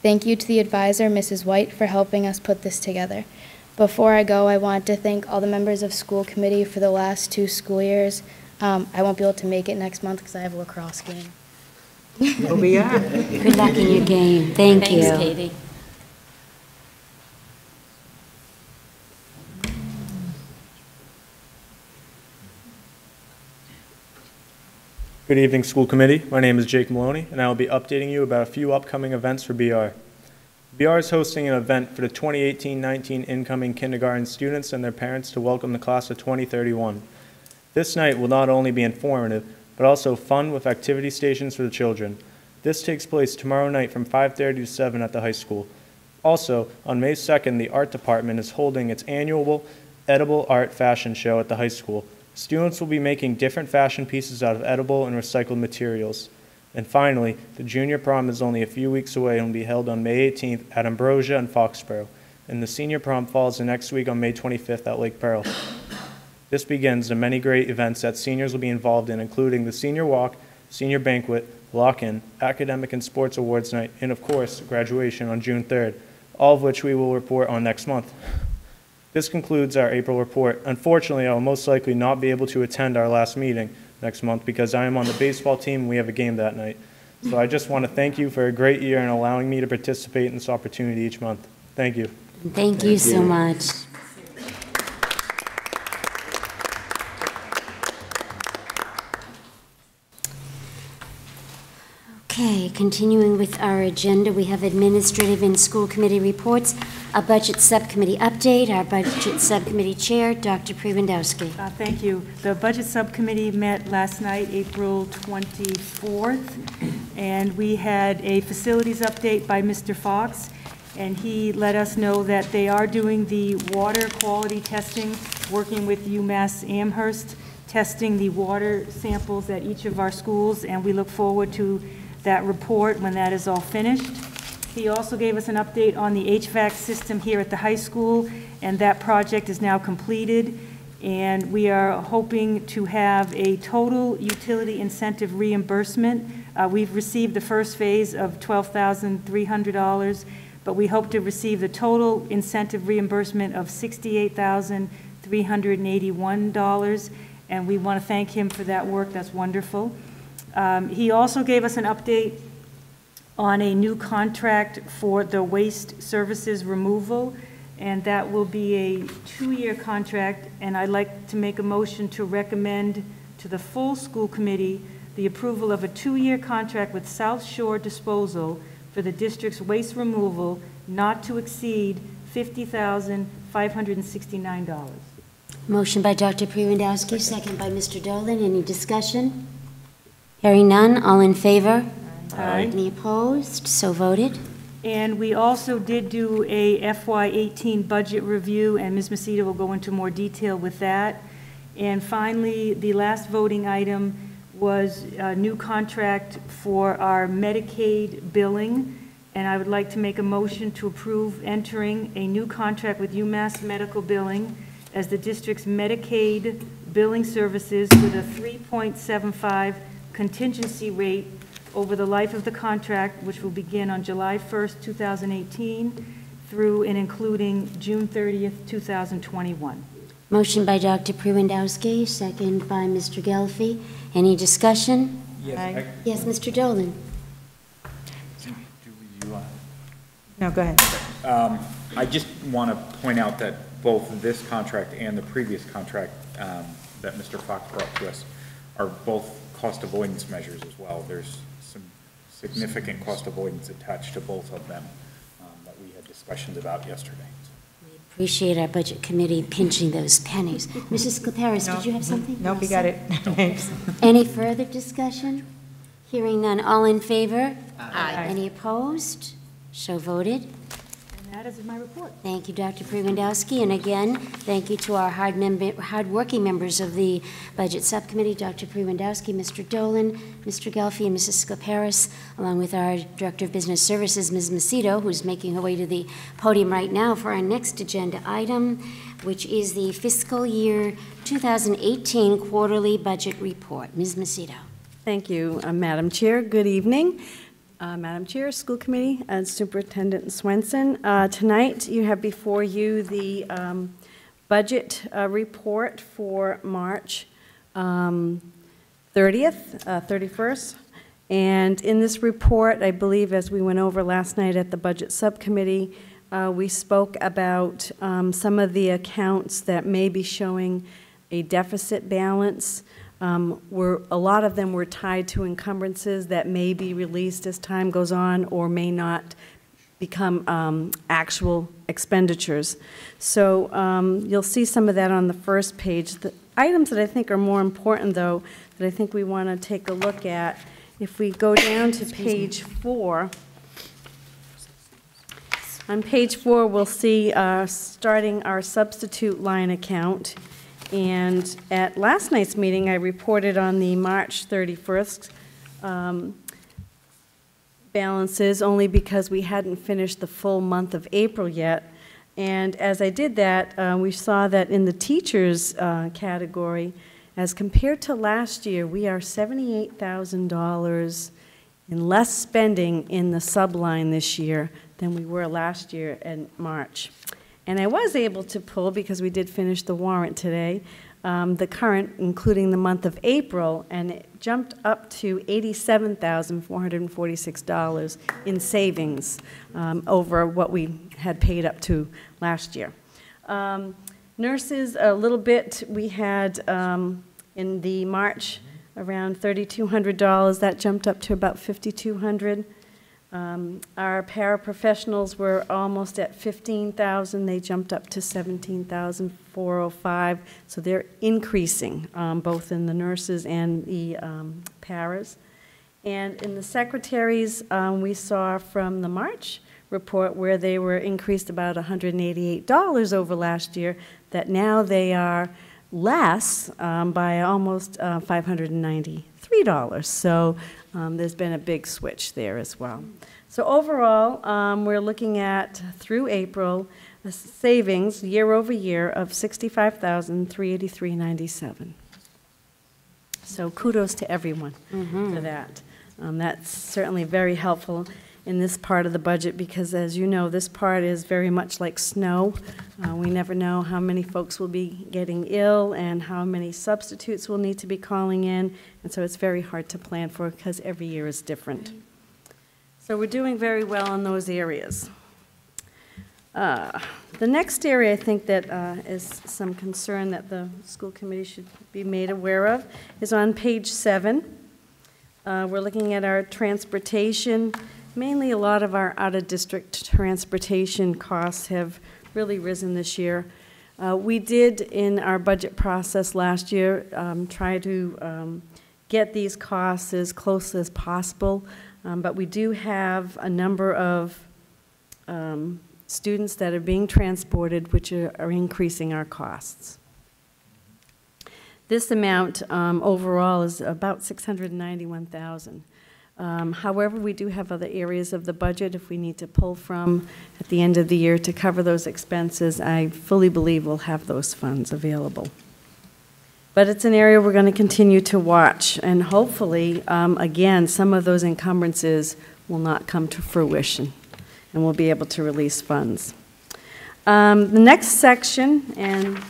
Thank you to the advisor, Mrs. White, for helping us put this together. Before I go, I want to thank all the members of school committee for the last 2 school years. I won't be able to make it next month because I have a lacrosse game. Good luck in your game. Thank you. Thanks, Katie. Good evening, school committee. My name is Jake Maloney, and I will be updating you about a few upcoming events for BR. BR is hosting an event for the 2018-19 incoming kindergarten students and their parents to welcome the class of 2031. This night will not only be informative, but also fun with activity stations for the children. This takes place tomorrow night from 5:30 to 7 at the high school. Also, on May 2nd, the art department is holding its annual edible art fashion show at the high school. Students will be making different fashion pieces out of edible and recycled materials. And finally, the junior prom is only a few weeks away and will be held on May 18th at Ambrosia and Foxborough. And the senior prom falls the next week on May 25th at Lake Pearl. This begins the many great events that seniors will be involved in, including the senior walk, senior banquet, lock-in, academic and sports awards night, and of course, graduation on June 3rd, all of which we will report on next month. This concludes our April report. Unfortunately, I will most likely not be able to attend our last meeting next month because I am on the baseball team and we have a game that night. So I just want to thank you for a great year and allowing me to participate in this opportunity each month. Thank you. Thank you so much. Okay, continuing with our agenda, we have administrative and school committee reports, a budget subcommittee update, our budget subcommittee chair, Dr. Prewandowski. Thank you. The budget subcommittee met last night, April 24th, and we had a facilities update by Mr. Fox, and he let us know that they are doing the water quality testing, working with UMass Amherst, testing the water samples at each of our schools, and we look forward to that report when that is all finished. He also gave us an update on the HVAC system here at the high school, and that project is now completed, and we are hoping to have a total utility incentive reimbursement. We've received the first phase of $12,300, but we hope to receive the total incentive reimbursement of $68,381, and we want to thank him for that work. That's wonderful. He also gave us an update on a new contract for the waste services removal, and that will be a 2-year contract, and I'd like to make a motion to recommend to the full school committee the approval of a 2-year contract with South Shore Disposal for the district's waste removal not to exceed $50,569. Motion by Dr. Prewandowski, second by Mr. Dolan. Any discussion? Hearing none, all in favor? Aye. Any opposed? So voted. And we also did do a FY18 budget review, and Ms. Maceda will go into more detail with that. And finally, the last voting item was a new contract for our Medicaid billing, and I would like to make a motion to approve entering a new contract with UMass Medical Billing as the district's Medicaid billing services with a 3.75 contingency rate over the life of the contract, which will begin on July 1st, 2018, through and including June 30th, 2021. Motion by Dr. Prewandowski, second by Mr. Gelfi. Any discussion? Yes. Yes, Mr. Dolan. No, go ahead. I just want to point out that both this contract and the previous contract that Mr. Fox brought to us are both cost avoidance measures as well. There's some significant cost avoidance attached to both of them that we had discussions about yesterday. Appreciate our budget committee pinching those pennies. Mrs. Claparis, did you have something? Nope, you got it. Thanks. Any further discussion? Hearing none, all in favor? Aye. Any opposed? So voted. And that is my report. Thank you, Dr. Prewandowski. And again, thank you to our hard-working members of the Budget Subcommittee, Dr. Prewandowski, Mr. Dolan, Mr. Gelfi, and Mrs. Scleparis, along with our Director of Business Services, Ms. Macedo, who's making her way to the podium right now for our next agenda item, which is the fiscal year 2018 quarterly budget report. Ms. Macedo. Thank you, Madam Chair. Good evening. Madam Chair, School Committee, and Superintendent Swenson. Tonight, you have before you the budget report for March 30th, 31st. And in this report, I believe, as we went over last night at the Budget Subcommittee, we spoke about some of the accounts that may be showing a deficit balance. A lot of them were tied to encumbrances that may be released as time goes on or may not become actual expenditures. So you'll see some of that on the first page. The items that I think are more important, though, that I think we want to take a look at, if we go down to page 4, on page 4 we'll see starting our substitute line account. And at last night's meeting, I reported on the March 31st balances only because we hadn't finished the full month of April yet. And as I did that, we saw that in the teachers category, as compared to last year, we are $78,000 in less spending in the subline this year than we were last year in March. And I was able to pull, because we did finish the warrant today, the current, including the month of April, and it jumped up to $87,446 in savings over what we had paid up to last year. Nurses, a little bit, we had in the March around $3,200. That jumped up to about $5,200. Our paraprofessionals were almost at $15,000. They jumped up to $17,405. So they're increasing, both in the nurses and the paras. And in the secretaries, we saw from the March report where they were increased about $188 over last year, that now they are less by almost $593. So there's been a big switch there as well. So overall, we're looking at, through April, a savings year over year of $65,383.97. So kudos to everyone for that. That's certainly very helpful in this part of the budget because, as you know, this part is very much like snow. We never know how many folks will be getting ill and how many substitutes will need to be calling in, and so it's very hard to plan for because every year is different. So we're doing very well in those areas. The next area I think that is some concern that the school committee should be made aware of is on page 7. We're looking at our transportation. Mainly a lot of our out-of-district transportation costs have really risen this year. We did, in our budget process last year, try to get these costs as close as possible, but we do have a number of students that are being transported, which are increasing our costs. This amount overall is about $691,000. However, we do have other areas of the budget if we need to pull from at the end of the year to cover those expenses. I fully believe we'll have those funds available. But it's an area we're going to continue to watch, and hopefully, again, some of those encumbrances will not come to fruition, and we'll be able to release funds. The next section, and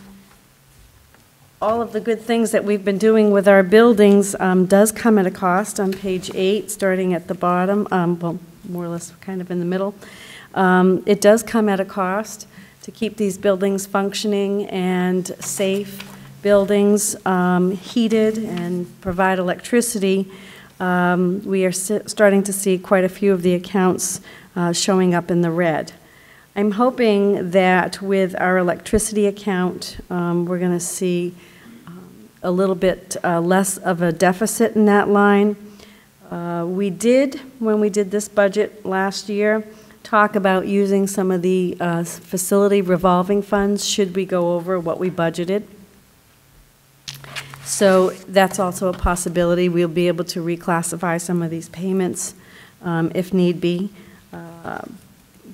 all of the good things that we've been doing with our buildings does come at a cost on page 8, starting at the bottom, well, more or less kind of in the middle. It does come at a cost to keep these buildings functioning and safe buildings, heated and provide electricity. We are starting to see quite a few of the accounts showing up in the red. I'm hoping that with our electricity account, we're going to see a little bit less of a deficit in that line. We did, when we did this budget last year, talk about using some of the facility revolving funds should we go over what we budgeted. So that's also a possibility. We'll be able to reclassify some of these payments if need be.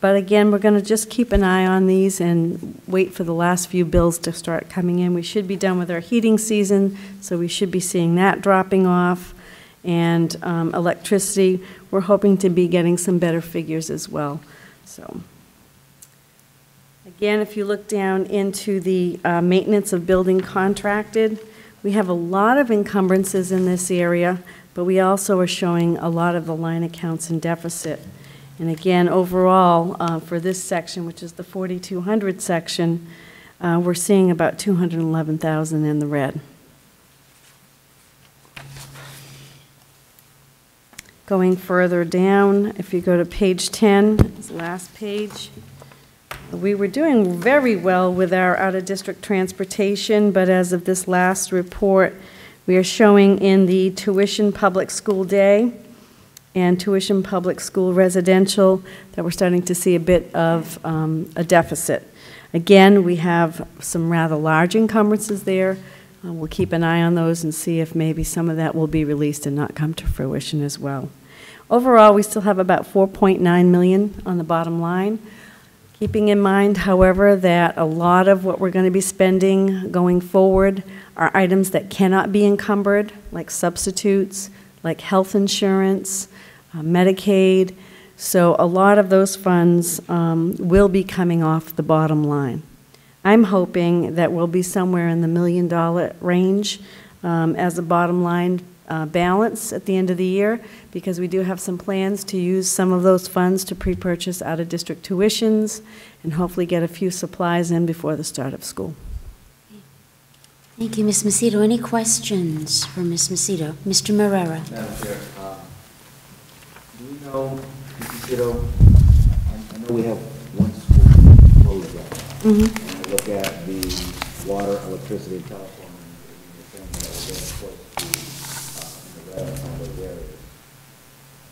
But again, we're going to just keep an eye on these and wait for the last few bills to start coming in. We should be done with our heating season, so we should be seeing that dropping off. And electricity, we're hoping to be getting some better figures as well. So again, if you look down into the maintenance of building contracted, we have a lot of encumbrances in this area, but we also are showing a lot of the line accounts in deficit. And again, overall, for this section, which is the 4,200 section, we're seeing about $211,000 in the red. Going further down, if you go to page 10, this last page, we were doing very well with our out-of-district transportation, but as of this last report, we are showing in the tuition public school day and tuition public school residential that we're starting to see a bit of a deficit. Again, we have some rather large encumbrances there. We'll keep an eye on those and see if maybe some of that will be released and not come to fruition as well. Overall, we still have about $4.9 million on the bottom line. Keeping in mind, however, that a lot of what we're going to be spending going forward are items that cannot be encumbered, like substitutes, like health insurance, Medicaid. So a lot of those funds will be coming off the bottom line. I'm hoping that we'll be somewhere in the $1 million range as a bottom line balance at the end of the year, because we do have some plans to use some of those funds to pre-purchase out-of-district tuitions and hopefully get a few supplies in before the start of school. Thank you, Ms. Macedo. Any questions for Ms. Macedo? Mr. Marrera. Madam Chair, do we know, Ms. Macedo, I know we have one school closed down. Mm-hmm. And I look at the water, electricity, and telephone, and the things that are very close to in the red on some of those areas.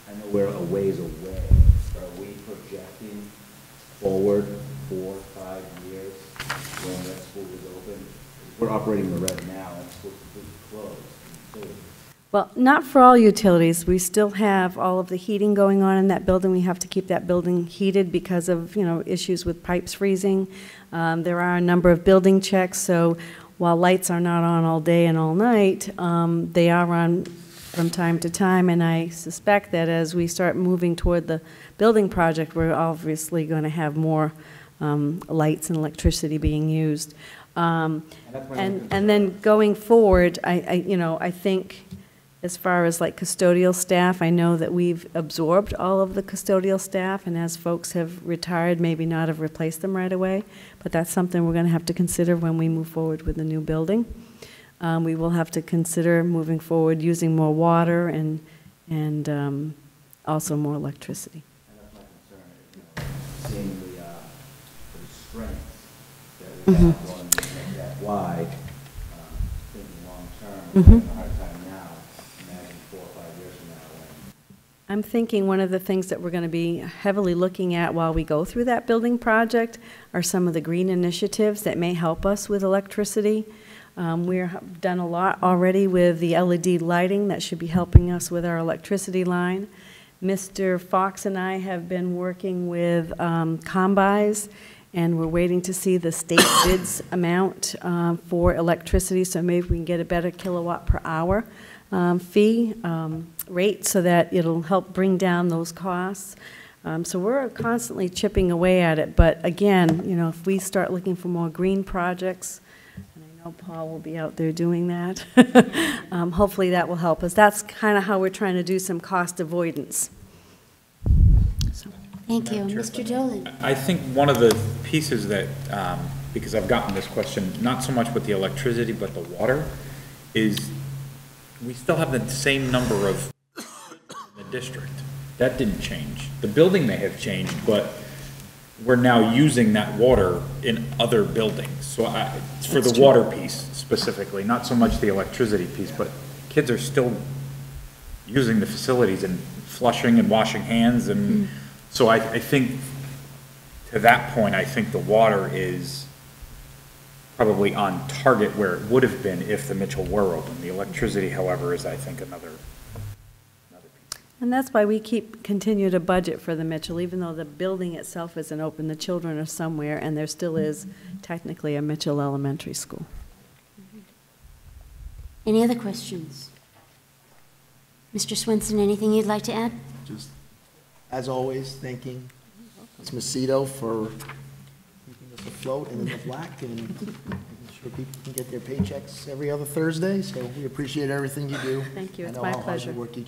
I know we're a ways away. Are we projecting forward 4 or 5 years when that school is open? We're operating the red now, and school's completely closed. Well, not for all utilities. We still have all of the heating going on in that building. We have to keep that building heated because of, issues with pipes freezing. There are a number of building checks, so while lights are not on all day and all night, they are on from time to time, and I suspect that as we start moving toward the building project, we're obviously going to have more lights and electricity being used. And then going forward, I think as far as like custodial staff, I know that we've absorbed all of the custodial staff, and as folks have retired, maybe not have replaced them right away, but that's something we're going to have to consider when we move forward with the new building. We will have to consider moving forward using more water and also more electricity. And that's my concern, seeing the strengths that we have going that wide, thinking long term, having a hard time now, imagine 4 or 5 years from now. I'm thinking one of the things that we're going to be heavily looking at while we go through that building project are some of the green initiatives that may help us with electricity. We've done a lot already with the LED lighting that should be helping us with our electricity line. Mr. Fox and I have been working with combis, and we're waiting to see the state bids amount for electricity, so maybe we can get a better kilowatt per hour fee rate so that it'll help bring down those costs. So we're constantly chipping away at it, but again, you know, if we start looking for more green projects, and I know Paul will be out there doing that, hopefully that will help us. That's kind of how we're trying to do some cost avoidance. Thank you. Mr. Dolan. I think one of the pieces that, because I've gotten this question, not so much with the electricity, but the water, is we still have the same number of in the district. That didn't change. The building may have changed, but we're now using that water in other buildings. So for the water piece specifically, not so much the electricity piece, but kids are still using the facilities and flushing and washing hands. And so I think to that point, I think the water is probably on target where it would have been if the Mitchell were open. The electricity, however, is I think another piece. And that's why we continue to budget for the Mitchell, even though the building itself isn't open, the children are somewhere, and there still is technically a Mitchell Elementary School. Any other questions? Mr. Swenson, anything you'd like to add? Just, as always, thanking Ms. Macedo for keeping us afloat and in the black and making sure people can get their paychecks every other Thursday. So we appreciate everything you do. Thank you. It's my my pleasure. I know how hard pleasure. you work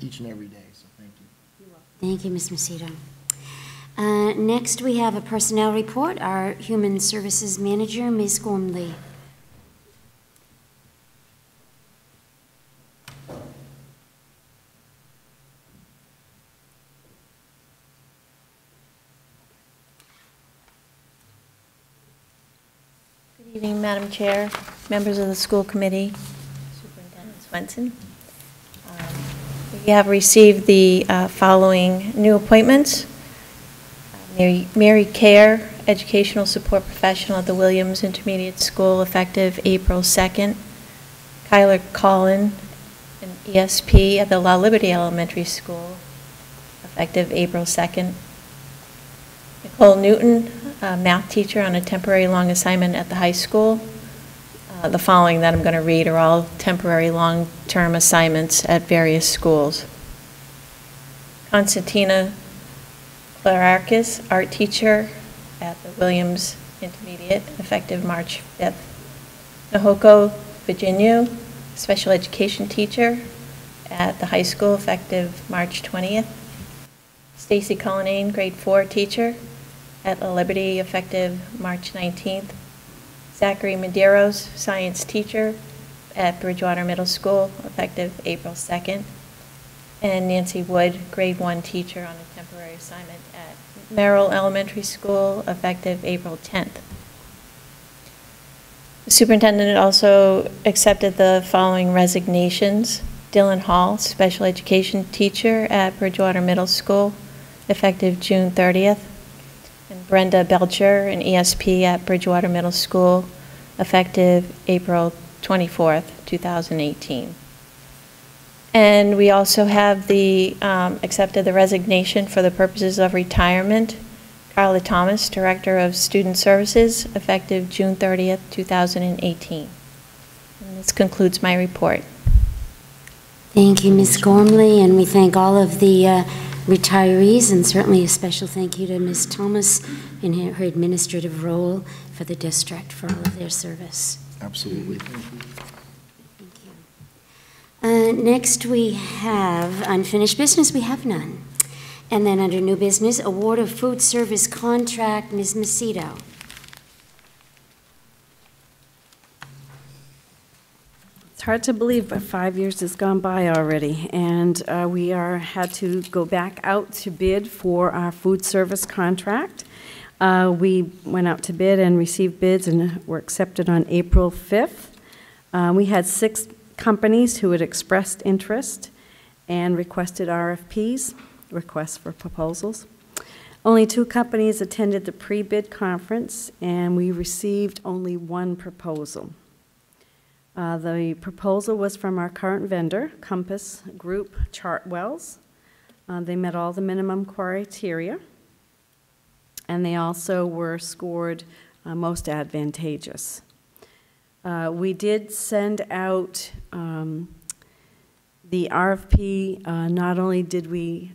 each and every day. So thank you. Thank you, Ms. Macedo. Next, we have a personnel report. Our Human Services Manager, Ms. Gormley. Good evening, Madam Chair, members of the school committee, Superintendent Swenson. We have received the following new appointments. Mary Kerr, Educational Support Professional at the Williams Intermediate School, effective April 2nd. Kyler Collin, an ESP at the La Liberty Elementary School, effective April 2nd. Nicole Newton, a math teacher on a temporary long assignment at the high school. The following that I'm going to read are all temporary long-term assignments at various schools. Constantina Clarakis, art teacher at the Williams Intermediate, effective March 5th. Nahoko Virginia, special education teacher at the high school, effective March 20th. Stacy Cullinane, grade 4 teacher at La Liberty, effective March 19th. Zachary Medeiros, science teacher at Bridgewater Middle School, effective April 2nd. And Nancy Wood, grade 1 teacher on a temporary assignment at Merrill Elementary School, effective April 10th. The superintendent also accepted the following resignations. Dylan Hall, special education teacher at Bridgewater Middle School, effective June 30th. And Brenda Belcher, an ESP at Bridgewater Middle School, effective April 24th, 2018. And we also have the accepted the resignation for the purposes of retirement. Carla Thomas, Director of Student Services, effective June 30th, 2018. And this concludes my report. Thank you, Ms. Gormley, and we thank all of the retirees, and certainly a special thank you to Ms. Thomas in her administrative role for the district for all of their service. Absolutely. Next, we have unfinished business. We have none. And then under new business, award of food service contract, Ms. Macedo. It's hard to believe, but 5 years has gone by already, and we had to go back out to bid for our food service contract. We went out to bid and received bids and were accepted on April 5th. We had 6 companies who had expressed interest and requested RFPs, requests for proposals. Only 2 companies attended the pre-bid conference, and we received only 1 proposal. The proposal was from our current vendor, Compass Group Chartwells. They met all the minimum criteria, and they also were scored most advantageous. We did send out the RFP. Not only did we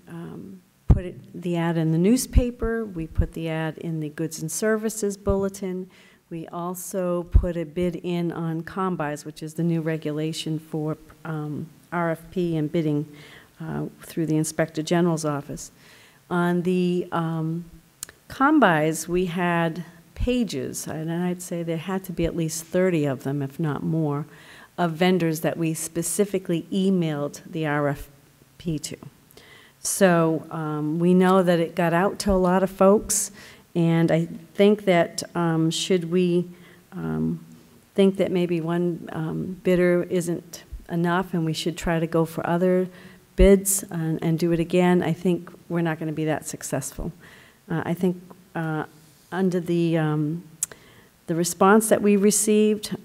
put the ad in the newspaper, we put the ad in the Goods and Services Bulletin. We also put a bid in on combis, which is the new regulation for RFP and bidding through the Inspector General's office. On the combis, we had pages, and I'd say there had to be at least 30 of them, if not more, of vendors that we specifically emailed the RFP to. So we know that it got out to a lot of folks. And I think that should we think that maybe one bidder isn't enough and we should try to go for other bids and do it again, I think we're not going to be that successful. I think under the response that we received,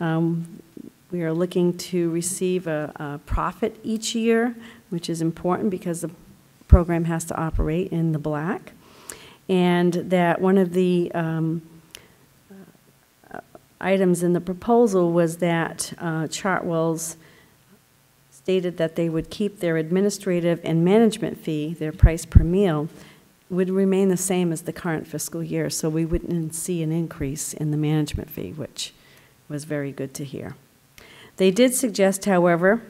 we are looking to receive a profit each year, which is important because the program has to operate in the black. And that one of the items in the proposal was that Chartwells stated that they would keep their administrative and management fee, their price per meal, would remain the same as the current fiscal year, so we wouldn't see an increase in the management fee, which was very good to hear. They did suggest, however,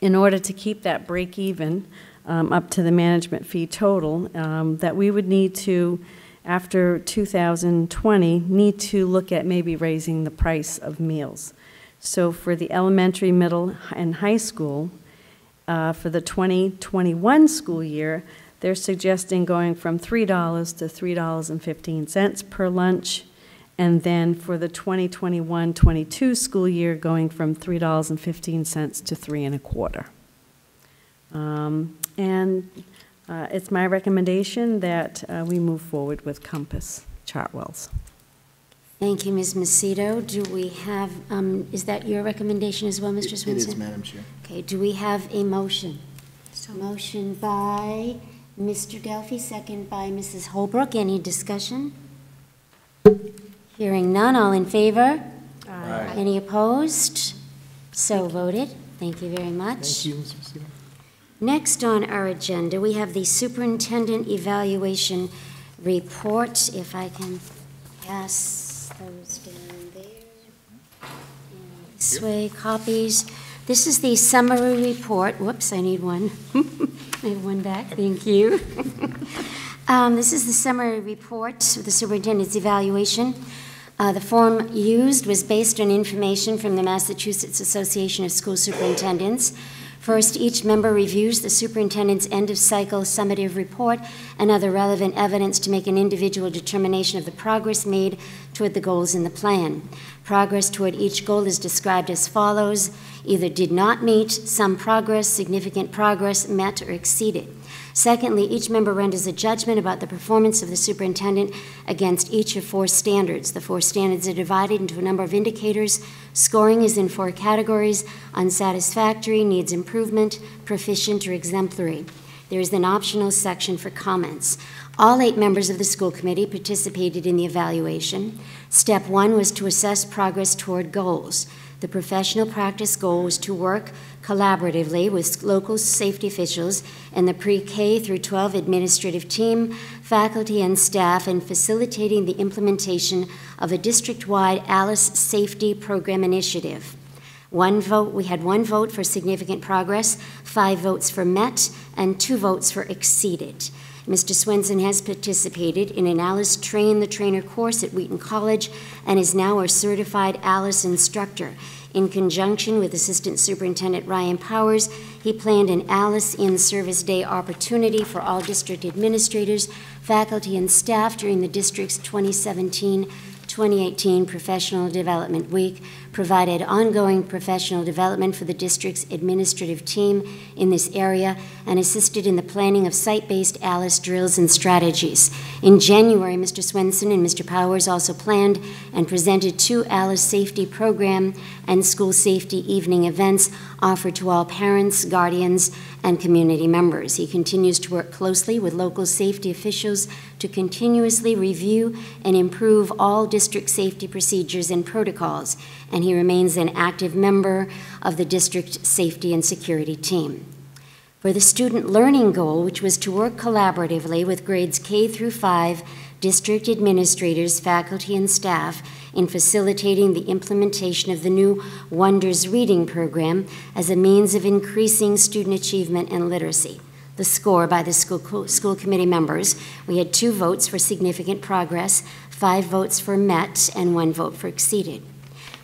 in order to keep that break even, up to the management fee total, that we would need to, after 2020, need to look at maybe raising the price of meals. So for the elementary, middle, and high school, for the 2021 school year, they're suggesting going from $3 to $3.15 per lunch, and then for the 2021-22 school year, going from $3.15 to $3.25. It's my recommendation that we move forward with Compass Chartwells. Thank you, Ms. Macedo. Do we have, is that your recommendation as well, Mr. Swenson? It is, Madam Chair. Okay, do we have a motion? Motion by Mr. Gelfi, second by Mrs. Holbrook. Any discussion? Hearing none, all in favor? Aye. Any opposed? So voted. Thank you very much. Thank you, Ms. Macedo. Next on our agenda, we have the Superintendent Evaluation Report. If I can pass those down there. And this way, copies. This is the summary report. Whoops, I need one. I have one back. Thank you. This is the summary report of the Superintendent's Evaluation. The form used was based on information from the Massachusetts Association of School Superintendents. First, each member reviews the superintendent's end-of-cycle summative report and other relevant evidence to make an individual determination of the progress made toward the goals in the plan. Progress toward each goal is described as follows: either did not meet, some progress, significant progress, met or exceeded. Secondly, each member renders a judgment about the performance of the superintendent against each of 4 standards. The 4 standards are divided into a number of indicators. Scoring is in 4 categories: unsatisfactory, needs improvement, proficient, or exemplary. There is an optional section for comments. All 8 members of the school committee participated in the evaluation. Step 1 was to assess progress toward goals. The professional practice goal was to work collaboratively with local safety officials and the pre-K through 12 administrative team, faculty, and staff in facilitating the implementation of a district-wide ALICE safety program initiative. We had 1 vote for significant progress, 5 votes for met, and 2 votes for exceeded. Mr. Swenson has participated in an ALICE Train the Trainer course at Wheaton College and is now a certified ALICE instructor. In conjunction with Assistant Superintendent Ryan Powers, he planned an ALICE in-service day opportunity for all district administrators, faculty, and staff during the district's 2017-2018 2018 Professional Development Week, provided ongoing professional development for the district's administrative team in this area, and assisted in the planning of site-based ALICE drills and strategies. In January, Mr. Swenson and Mr. Powers also planned and presented 2 ALICE safety program and school safety evening events offered to all parents, guardians, and community members. He continues to work closely with local safety officials to continuously review and improve all district safety procedures and protocols, and he remains an active member of the district safety and security team. For the student learning goal, which was to work collaboratively with grades K through 5 district administrators, faculty, and staff in facilitating the implementation of the new Wonders Reading Program as a means of increasing student achievement and literacy. The score by the school committee members, we had 2 votes for significant progress, 5 votes for met, and 1 vote for exceeded.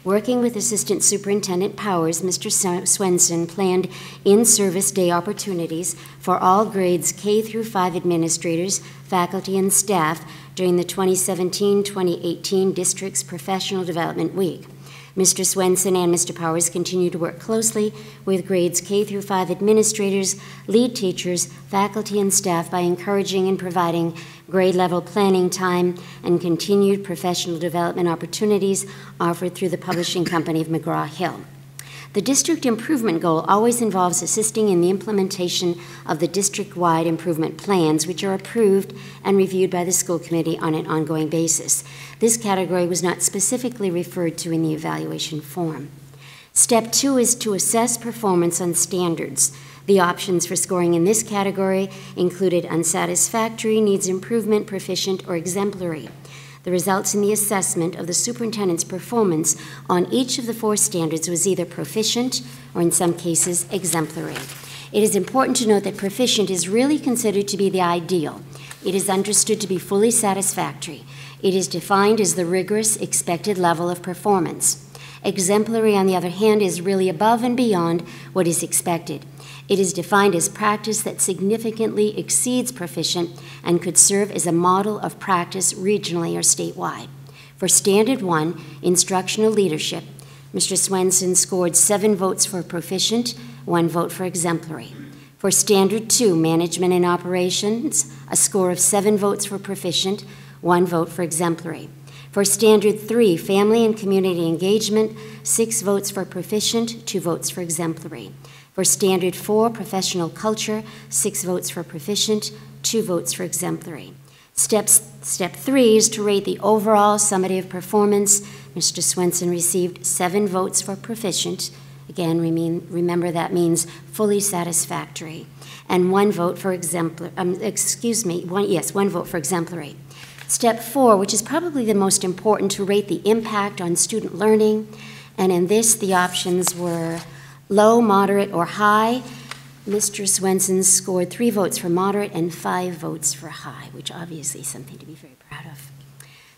Working with Assistant Superintendent Powers, Mr. Swenson planned in-service day opportunities for all grades K through 5 administrators, faculty, and staff during the 2017-2018 District's Professional Development Week. Mr. Swenson and Mr. Powers continue to work closely with grades K through 5 administrators, lead teachers, faculty, and staff by encouraging and providing grade-level planning time and continued professional development opportunities offered through the publishing company of McGraw-Hill. The district improvement goal always involves assisting in the implementation of the district-wide improvement plans, which are approved and reviewed by the school committee on an ongoing basis. This category was not specifically referred to in the evaluation form. Step 2 is to assess performance on standards. The options for scoring in this category included unsatisfactory, needs improvement, proficient, or exemplary. The results in the assessment of the superintendent's performance on each of the 4 standards was either proficient or, in some cases, exemplary. It is important to note that proficient is really considered to be the ideal. It is understood to be fully satisfactory. It is defined as the rigorous expected level of performance. Exemplary, on the other hand, is really above and beyond what is expected. It is defined as practice that significantly exceeds proficient and could serve as a model of practice regionally or statewide. For Standard 1, Instructional Leadership, Mr. Swenson scored 7 votes for proficient, 1 vote for exemplary. For Standard 2, Management and Operations, a score of 7 votes for proficient, 1 vote for exemplary. For Standard 3, Family and Community Engagement, 6 votes for proficient, 2 votes for exemplary. For Standard 4, Professional Culture, 6 votes for proficient, 2 votes for exemplary. Step 3 is to rate the overall summative performance. Mr. Swenson received 7 votes for proficient. Again, remember that means fully satisfactory. And 1 vote for exemplary, 1 vote for exemplary. Step 4, which is probably the most important, to rate the impact on student learning. And in this, the options were low, moderate, or high. Mr. Swenson scored 3 votes for moderate and 5 votes for high, which obviously is something to be very proud of.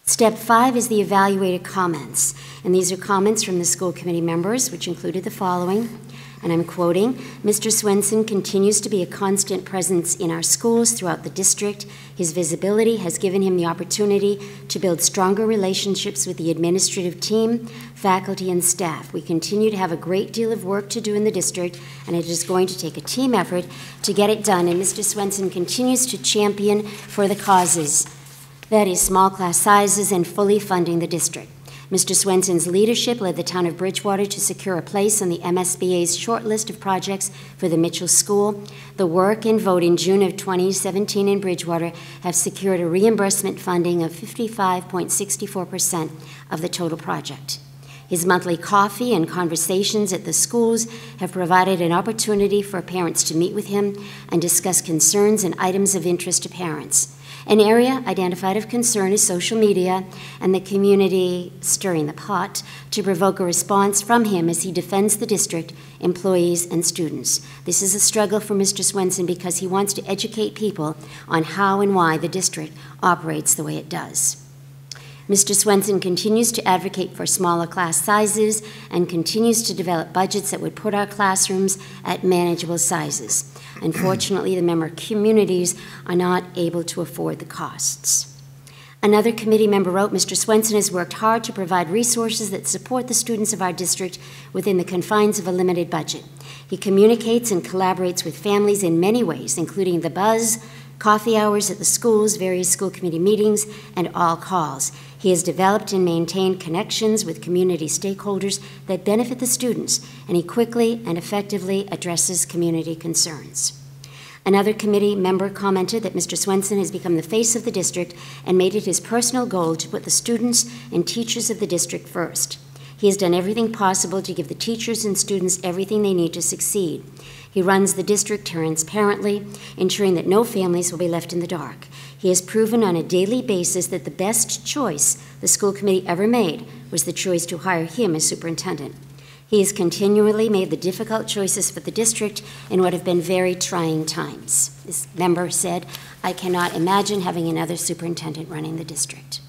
Step 5 is the evaluated comments, and these are comments from the school committee members, which included the following, and I'm quoting, Mr. Swenson continues to be a constant presence in our schools throughout the district. His visibility has given him the opportunity to build stronger relationships with the administrative team, faculty, and staff. We continue to have a great deal of work to do in the district, and it is going to take a team effort to get it done, and Mr. Swenson continues to champion for the causes, that is, small class sizes and fully funding the district. Mr. Swenson's leadership led the town of Bridgewater to secure a place on the MSBA's short list of projects for the Mitchell School. The work and vote in June of 2017 in Bridgewater have secured a reimbursement funding of 55.64% of the total project. His monthly coffee and conversations at the schools have provided an opportunity for parents to meet with him and discuss concerns and items of interest to parents. An area identified of concern is social media and the community stirring the pot to provoke a response from him as he defends the district, employees, and students. This is a struggle for Mr. Swenson because he wants to educate people on how and why the district operates the way it does. Mr. Swenson continues to advocate for smaller class sizes and continues to develop budgets that would put our classrooms at manageable sizes. Unfortunately, the member communities are not able to afford the costs. Another committee member wrote, Mr. Swenson has worked hard to provide resources that support the students of our district within the confines of a limited budget. He communicates and collaborates with families in many ways, including the buzz, coffee hours at the schools, various school committee meetings, and all calls. He has developed and maintained connections with community stakeholders that benefit the students, and he quickly and effectively addresses community concerns. Another committee member commented that Mr. Swenson has become the face of the district and made it his personal goal to put the students and teachers of the district first. He has done everything possible to give the teachers and students everything they need to succeed. He runs the district transparently, ensuring that no families will be left in the dark. He has proven on a daily basis that the best choice the school committee ever made was the choice to hire him as superintendent. He has continually made the difficult choices for the district in what have been very trying times. This member said, I cannot imagine having another superintendent running the district.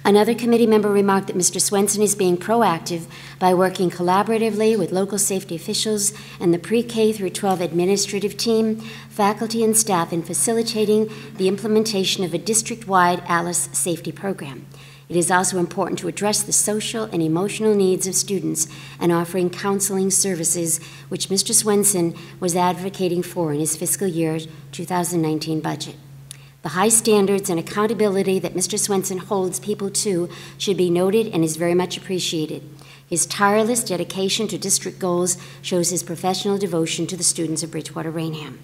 Another committee member remarked that Mr. Swenson is being proactive by working collaboratively with local safety officials and the pre-K through 12 administrative team, faculty, and staff in facilitating the implementation of a district-wide ALICE safety program. It is also important to address the social and emotional needs of students and offering counseling services, which Mr. Swenson was advocating for in his fiscal year 2019 budget. The high standards and accountability that Mr. Swenson holds people to should be noted and is very much appreciated. His tireless dedication to district goals shows his professional devotion to the students of Bridgewater-Raynham.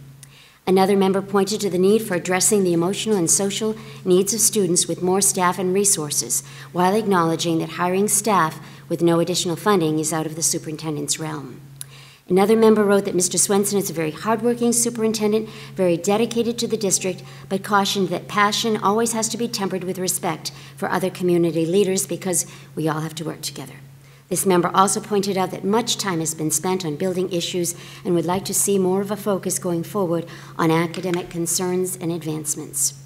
Another member pointed to the need for addressing the emotional and social needs of students with more staff and resources, while acknowledging that hiring staff with no additional funding is out of the superintendent's realm. Another member wrote that Mr. Swenson is a very hardworking superintendent, very dedicated to the district, but cautioned that passion always has to be tempered with respect for other community leaders because we all have to work together. This member also pointed out that much time has been spent on building issues and would like to see more of a focus going forward on academic concerns and advancements.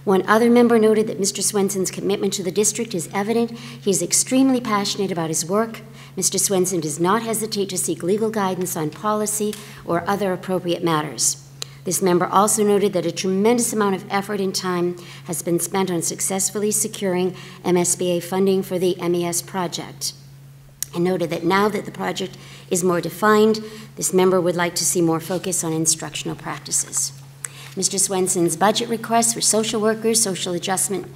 One other member noted that Mr. Swenson's commitment to the district is evident. He is extremely passionate about his work. Mr. Swenson does not hesitate to seek legal guidance on policy or other appropriate matters. This member also noted that a tremendous amount of effort and time has been spent on successfully securing MSBA funding for the MES project, and noted that now that the project is more defined, this member would like to see more focus on instructional practices. Mr. Swenson's budget requests for social workers, social adjustment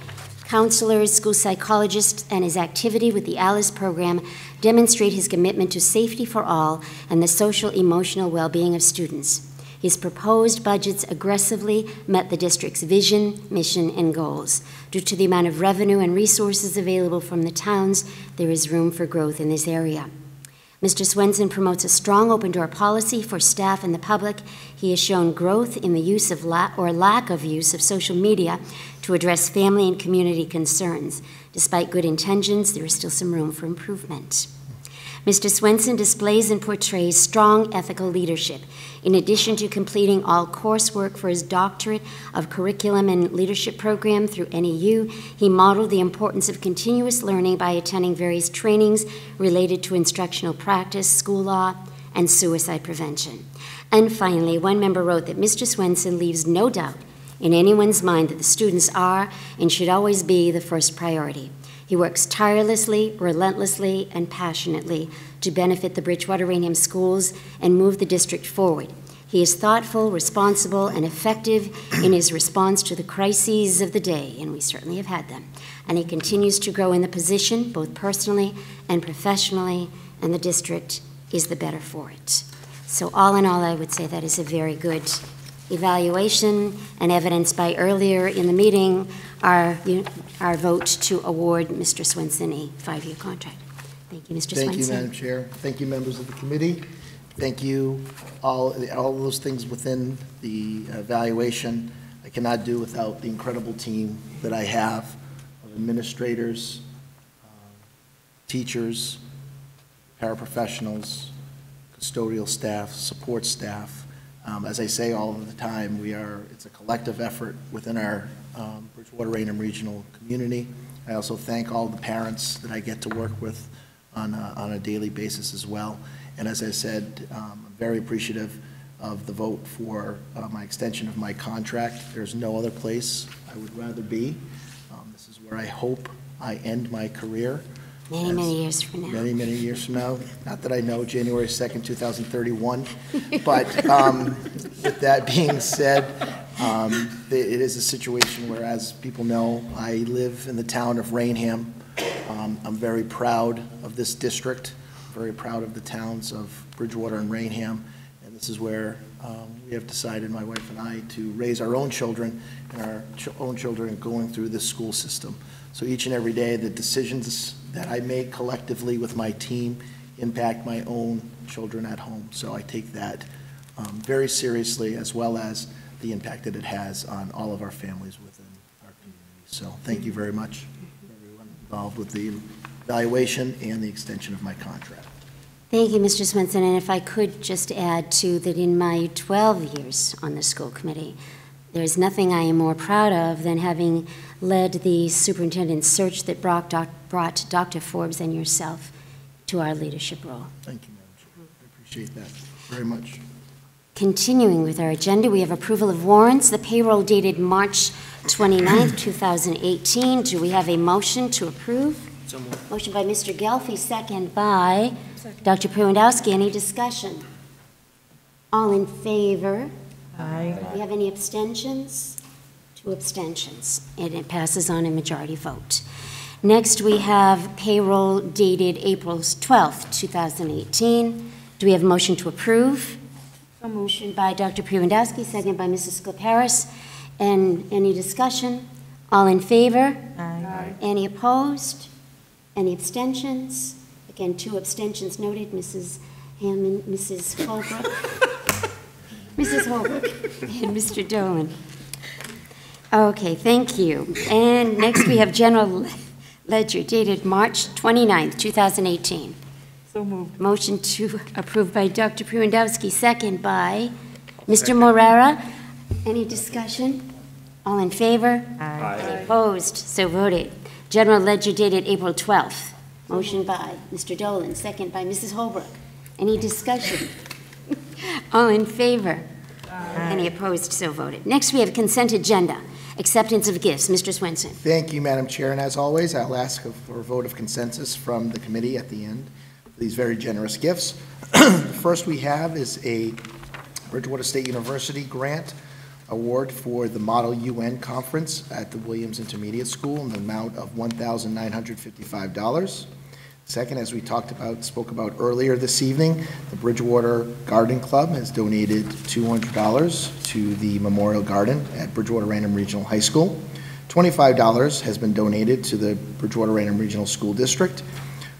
counselors, school psychologists, and his activity with the ALICE program demonstrate his commitment to safety for all and the social emotional well-being of students. His proposed budgets aggressively met the district's vision, mission, and goals. Due to the amount of revenue and resources available from the towns, there is room for growth in this area. Mr. Swenson promotes a strong open-door policy for staff and the public. He has shown growth in the use of lack of use of social media to address family and community concerns. Despite good intentions, there is still some room for improvement. Mr. Swenson displays and portrays strong ethical leadership. In addition to completing all coursework for his Doctorate of Curriculum and Leadership program through NEU, he modeled the importance of continuous learning by attending various trainings related to instructional practice, school law, and suicide prevention. And finally, one member wrote that Mr. Swenson leaves no doubt in anyone's mind that the students are and should always be the first priority. He works tirelessly, relentlessly, and passionately to benefit the Bridgewater-Raynham schools and move the district forward. He is thoughtful, responsible, and effective in his response to the crises of the day, and we certainly have had them. And he continues to grow in the position, both personally and professionally, and the district is the better for it. So all in all, I would say that is a very good evaluation and evidenced by earlier in the meeting our vote to award Mr. Swenson a 5-year contract. Thank you, Mr. Swenson. Thank you, Madam Chair. Thank you, members of the committee. Thank you, all those things within the evaluation. I cannot do without the incredible team that I have of administrators, teachers, paraprofessionals, custodial staff, support staff. As I say all of the time, it's a collective effort within our Bridgewater-Raynham regional community. I also thank all the parents that I get to work with on a daily basis as well. And as I said, I'm very appreciative of the vote for my extension of my contract. There's no other place I would rather be. This is where I hope I end my career. Many years from now. Many years from now. Not that I know January 2nd, 2031. But with that being said, it is a situation where, as people know, I live in the town of Raynham. I'm very proud of this district, very proud of the towns of Bridgewater and Raynham. And this is where we have decided, my wife and I, to raise our own children, and our own children going through this school system. So each and every day, the decisions that I make collectively with my team impact my own children at home. So I take that very seriously, as well as the impact that it has on all of our families within our community. So thank you very much, everyone involved with the evaluation and the extension of my contract. Thank you, Mr. Swenson. And if I could just add, too, that in my 12 years on the school committee, there's nothing I am more proud of than having led the superintendent search that brought Dr. Forbes and yourself to our leadership role. Thank you, Madam Chair. I appreciate that very much. Continuing with our agenda, we have approval of warrants. The payroll dated March 29th, 2018. Do we have a motion to approve? So moved. Motion by Mr. Gelfi, second by Dr. Prewandowski. Any discussion? All in favor? Aye. Do we have any abstentions? 2 abstentions, and it passes on a majority vote. Next, we have payroll dated April 12th, 2018. Do we have a motion to approve? A motion by Dr. Prewandowski, second by Mrs. Skleparis. And any discussion? All in favor? Aye. Any opposed? Any abstentions? Again, 2 abstentions noted. Mrs. Hammond, Mrs. Holbrook, Mrs. Holbrook, and Mr. Dolan. Okay, thank you. And next we have general ledger dated March 29th, 2018. So moved. Motion to approve by Dr. Prewandowski, second by Mr. Morera. Any discussion? All in favor? Aye. Any opposed? So voted. General ledger dated April 12th. Motion by Mr. Dolan, second by Mrs. Holbrook. Any discussion? All in favor? Any opposed? So voted. Next, we have consent agenda. Acceptance of gifts. Mr. Swenson. Thank you, Madam Chair. And as always, I'll ask for a vote of consensus from the committee at the end for these very generous gifts. The first we have is a Bridgewater State University grant award for the Model UN Conference at the Williams Intermediate School in the amount of $1,955. Second, as we spoke about earlier this evening, the Bridgewater Garden Club has donated $200 to the Memorial Garden at Bridgewater-Raynham Regional High School. $25 has been donated to the Bridgewater-Raynham Regional School District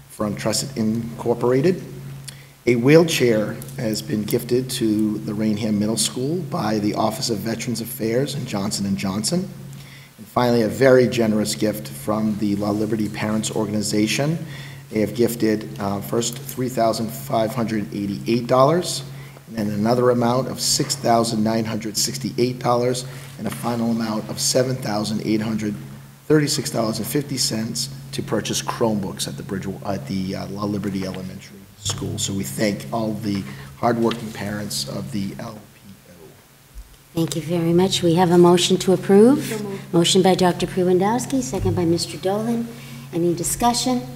from Trusted Incorporated. A wheelchair has been gifted to the Raynham Middle School by the Office of Veterans Affairs and Johnson & Johnson. And finally, a very generous gift from the La Liberty Parents Organization. They have gifted first $3,588, and then another amount of $6,968, and a final amount of $7,836.50 to purchase Chromebooks at the La Liberty Elementary School. So we thank all the hardworking parents of the LPO. Thank you very much. We have a motion to approve. Motion by Dr. Prewandowski, second by Mr. Dolan. Any discussion?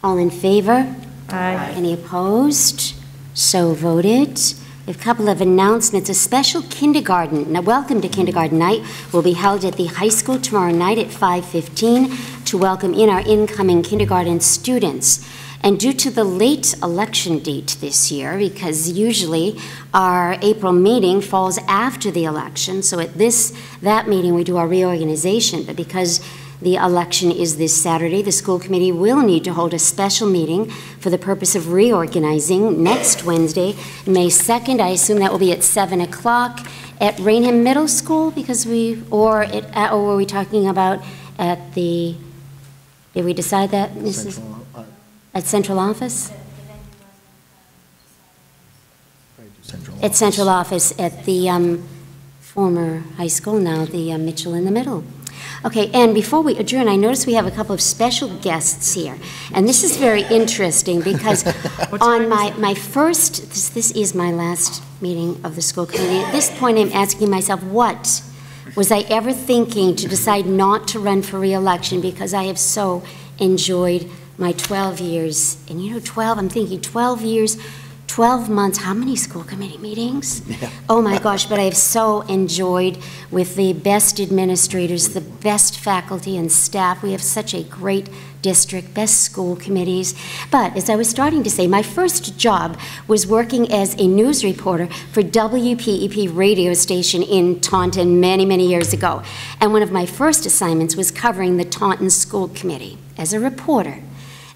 All in favor? Aye. Any opposed? So voted. A couple of announcements. A special kindergarten, welcome to kindergarten night, will be held at the high school tomorrow night at 5:15 to welcome in our incoming kindergarten students. And due to the late election date this year, because usually our April meeting falls after the election, so at that meeting we do our reorganization, but because the election is this Saturday, the school committee will need to hold a special meeting for the purpose of reorganizing next Wednesday, May 2nd. I assume that will be at 7 o'clock at Raynham Middle School, or were we talking about at the, did we decide that, Mrs.? At central office? At central office at the former high school, now the Mitchell in the Middle. Okay, and before we adjourn, I notice we have a couple of special guests here. And this is very interesting because on my first, this is my last meeting of the school committee. At this point, I'm asking myself, what was I ever thinking to decide not to run for re-election, because I have so enjoyed my 12 years. And you know, 12, I'm thinking 12 years, 12 months, how many school committee meetings? Yeah. Oh my gosh, but I have so enjoyed with the best administrators, the best faculty and staff. We have such a great district, best school committees. But as I was starting to say, my first job was working as a news reporter for WPEP radio station in Taunton many, many years ago. And one of my first assignments was covering the Taunton School Committee as a reporter.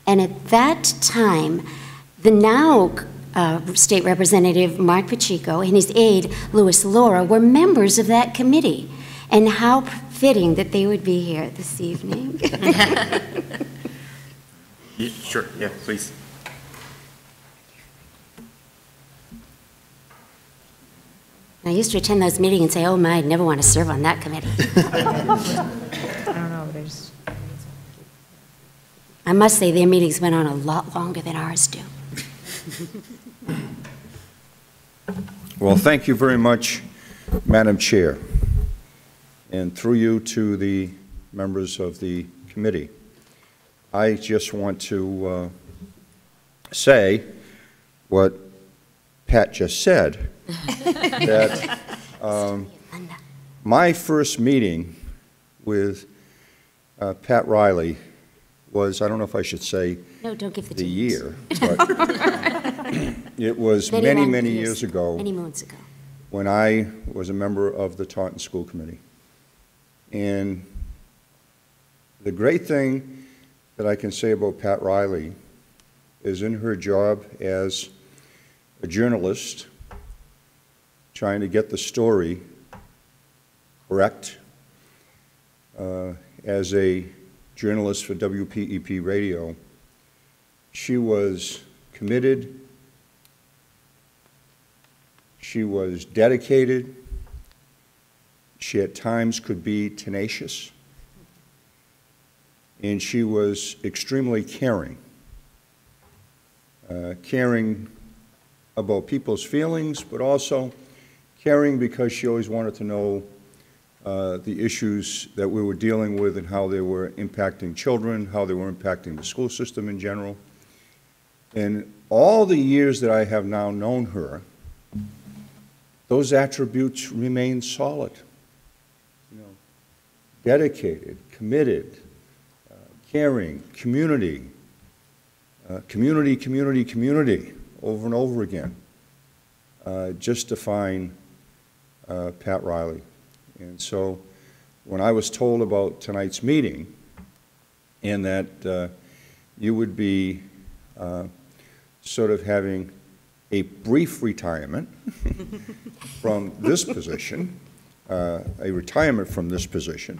And at that time, the now State Representative Mark Pacheco and his aide, Louis Laura, were members of that committee. And how fitting that they would be here this evening. Yeah, sure, yeah, please. I used to attend those meetings and say, oh my, I'd never want to serve on that committee. I don't know, but I just. I must say their meetings went on a lot longer than ours do. Well, thank you very much, Madam Chair, and through you to the members of the committee. I just want to say what Pat just said, that my first meeting with Pat Riley was, I don't know if I should say no, don't give the year, but it was many years ago. Many moons ago. When I was a member of the Taunton School Committee. And the great thing that I can say about Pat Riley is in her job as a journalist, trying to get the story correct, as a journalist for WPEP Radio, she was committed, she was dedicated, she at times could be tenacious, and she was extremely caring. Caring about people's feelings, but also caring because she always wanted to know the issues that we were dealing with and how they were impacting children, how they were impacting the school system in general. And all the years that I have now known her, those attributes remain solid. You know, dedicated, committed, caring, community, community, over and over again, just define Pat Riley. And so when I was told about tonight's meeting and that you would be sort of having a brief retirement from this position, a retirement from this position,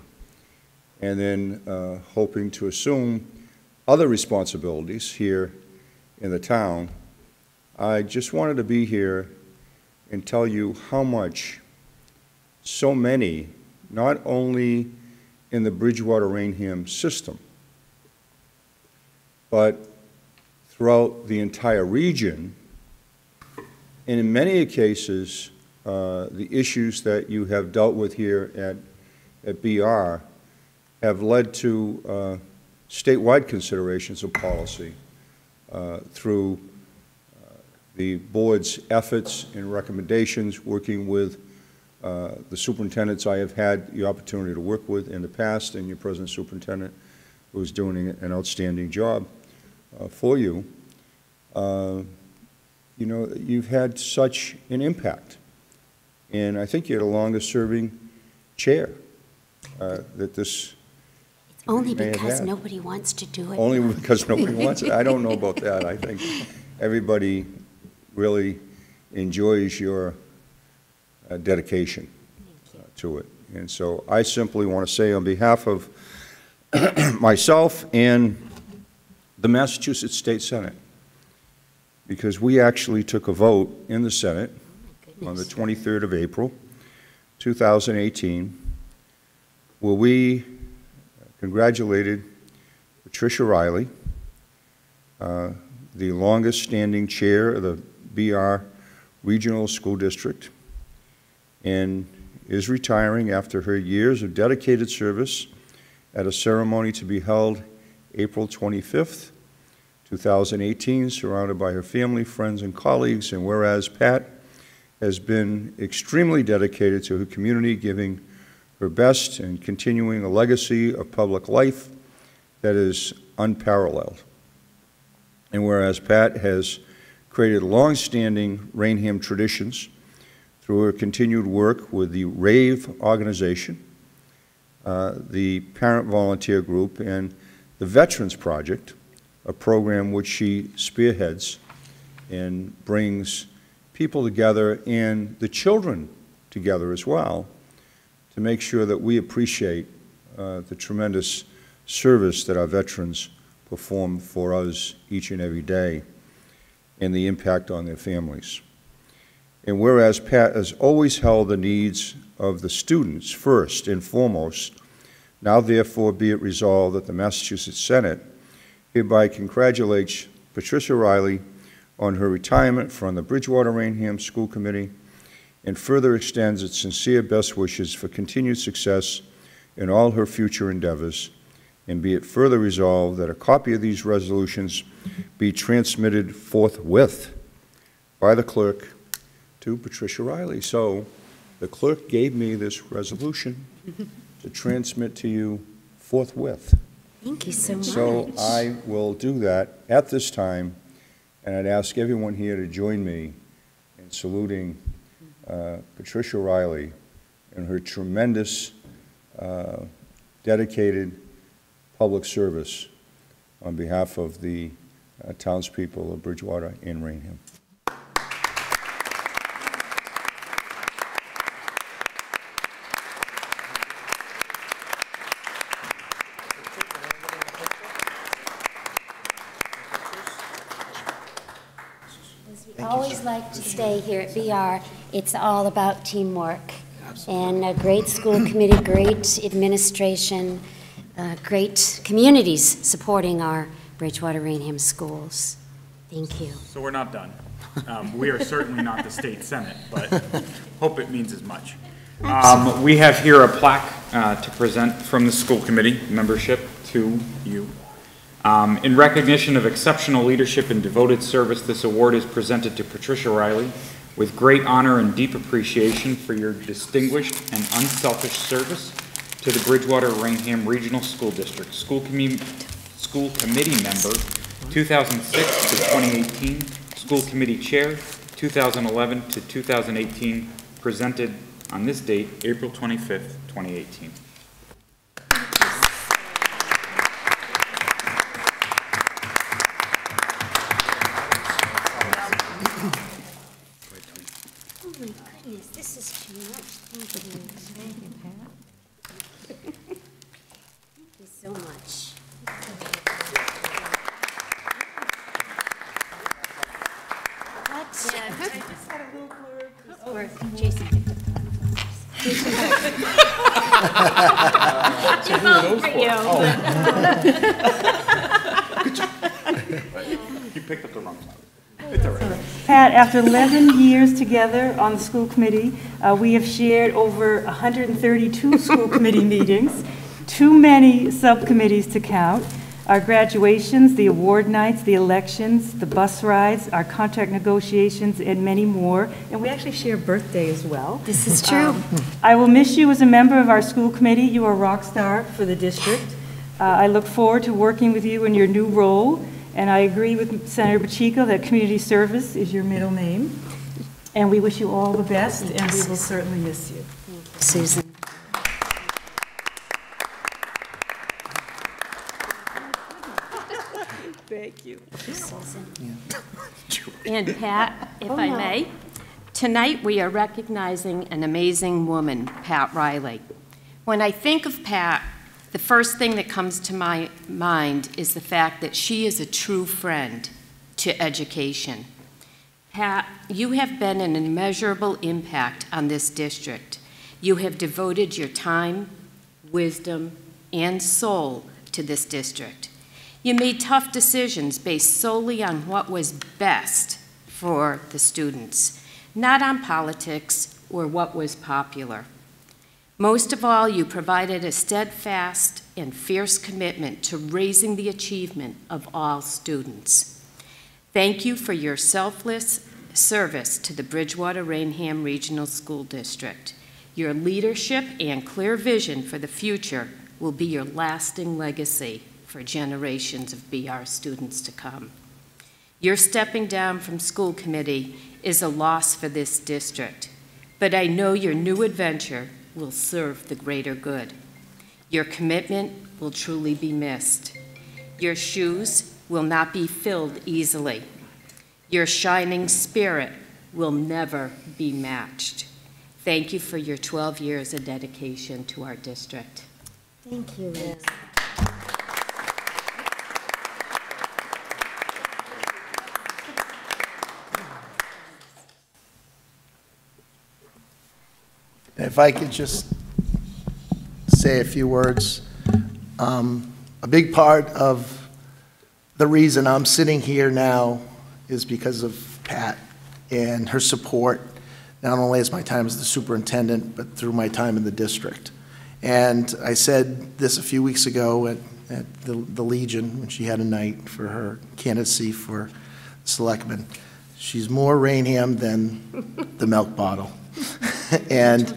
and then hoping to assume other responsibilities here in the town, I just wanted to be here and tell you how much so many, not only in the Bridgewater-Raynham system, but throughout the entire region, and in many cases, the issues that you have dealt with here at BR have led to statewide considerations of policy through the board's efforts and recommendations, working with the superintendents I have had the opportunity to work with in the past, and your present superintendent, who is doing an outstanding job for you. You know, you've had such an impact, and I think you're the longest-serving chair that this. It's only because nobody wants to do it. Only because nobody wants it. I don't know about that. I think everybody really enjoys your dedication to it. And so I simply want to say on behalf of myself and the Massachusetts State Senate, because we actually took a vote in the Senate on the 23rd of April, 2018, where we congratulated Patricia Riley, the longest-standing chair of the BR Regional School District, and is retiring after her years of dedicated service at a ceremony to be held April 25th, 2018, surrounded by her family, friends, and colleagues. And whereas Pat has been extremely dedicated to her community, giving her best and continuing a legacy of public life that is unparalleled. And whereas Pat has created long-standing Raynham traditions through her continued work with the RAVE organization, the Parent Volunteer Group, and the Veterans Project, a program which she spearheads and brings people together and the children together as well to make sure that we appreciate the tremendous service that our veterans perform for us each and every day and the impact on their families. And whereas Pat has always held the needs of the students first and foremost, now therefore be it resolved that the Massachusetts Senate hereby congratulates Patricia Riley on her retirement from the Bridgewater-Raynham School Committee and further extends its sincere best wishes for continued success in all her future endeavors. And be it further resolved that a copy of these resolutions be transmitted forthwith by the clerk to Patricia Riley. So the clerk gave me this resolution to transmit to you forthwith. Thank you so much. So I will do that at this time, and I'd ask everyone here to join me in saluting Patricia Riley and her tremendous, dedicated public service on behalf of the townspeople of Bridgewater and Raynham. We always like to say here at BR, it's all about teamwork. And a great school committee, great administration, great communities supporting our Bridgewater-Raynham schools. Thank you. So we're not done. We are certainly not the state senate, but hope it means as much. We have here a plaque to present from the school committee membership to you. In recognition of exceptional leadership and devoted service, this award is presented to Patricia Riley with great honor and deep appreciation for your distinguished and unselfish service to the Bridgewater-Raynham Regional School District. School committee member, 2006 to 2018. School committee chair, 2011 to 2018. Presented on this date, April 25th, 2018. Oh my goodness, this is too much. Thank you. Thank you, Pat. Thank you so much. What? Yeah, I just had a little blurb. Or Jason picked up the one. You picked up the wrong one. It's all right. Pat, after 11 years together on the school committee, we have shared over 132 school committee meetings, too many subcommittees to count, our graduations, the award nights, the elections, the bus rides, our contract negotiations, and many more. And we actually share birthday as well. This is true. I will miss you as a member of our school committee. You are a rock star for the district. I look forward to working with you in your new role. And I agree with Senator Pacheco that community service is your middle name. And we wish you all the best, and we will certainly miss you. Thank you, Susan. Thank you. Susan. And Pat, if I may, tonight we are recognizing an amazing woman, Pat Riley. When I think of Pat, the first thing that comes to my mind is the fact that she is a true friend to education. Pat, you have been an immeasurable impact on this district. You have devoted your time, wisdom, and soul to this district. You made tough decisions based solely on what was best for the students, not on politics or what was popular. Most of all, you provided a steadfast and fierce commitment to raising the achievement of all students. Thank you for your selfless service to the Bridgewater-Raynham Regional School District. Your leadership and clear vision for the future will be your lasting legacy for generations of BR students to come. Your stepping down from school committee is a loss for this district, but I know your new adventure will serve the greater good. Your commitment will truly be missed. Your shoes will not be filled easily. Your shining spirit will never be matched. Thank you for your 12 years of dedication to our district. Thank you, Liz. If I could just say a few words. A big part of the reason I'm sitting here now is because of Pat and her support, not only as my time as the superintendent, but through my time in the district. And I said this a few weeks ago at the Legion when she had a night for her candidacy for selectman. She's more Raynham than the milk bottle. And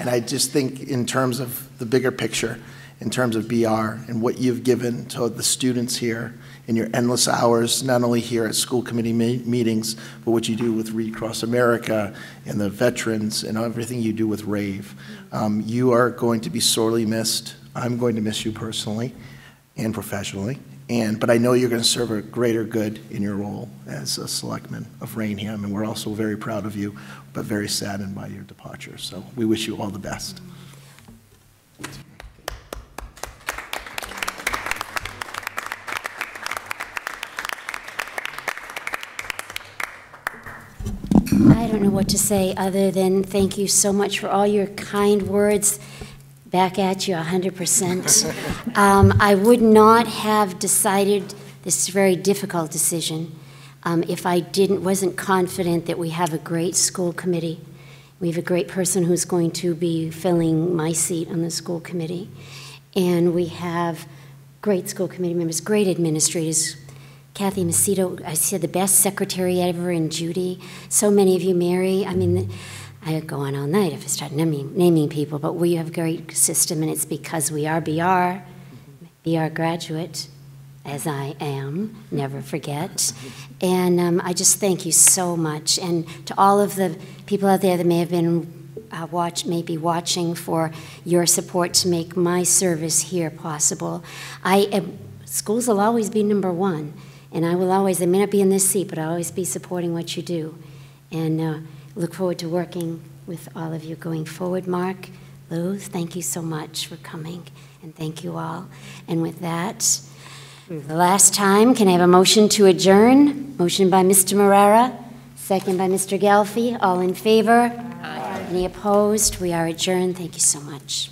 I just think in terms of the bigger picture, in terms of BR and what you've given to the students here in your endless hours, not only here at school committee meetings, but what you do with Read Across America and the veterans and everything you do with RAVE. You are going to be sorely missed. I'm going to miss you personally and professionally. But I know you're going to serve a greater good in your role as a selectman of Raynham, and we're also very proud of you, but very saddened by your departure. So we wish you all the best. I don't know what to say other than thank you so much for all your kind words. Back at you 100%. I would not have decided this very difficult decision if I wasn't confident that we have a great school committee. We have a great person who's going to be filling my seat on the school committee. And we have great school committee members, great administrators. Kathy Macedo, I said the best secretary ever in Judy. So many of you, Mary. I mean, I could go on all night if I start naming people, but we have a great system, and it's because we are BR graduate, as I am, never forget. And I just thank you so much. And to all of the people out there that may have been maybe watching for your support to make my service here possible. Schools will always be #1, and I may not be in this seat, but I'll always be supporting what you do. And look forward to working with all of you going forward. Mark, Lou, thank you so much for coming, and thank you all. And with that, the last time, can I have a motion to adjourn? Motion by Mr. Marrera, second by Mr. Gelfi. All in favor? Aye. Any opposed? We are adjourned. Thank you so much.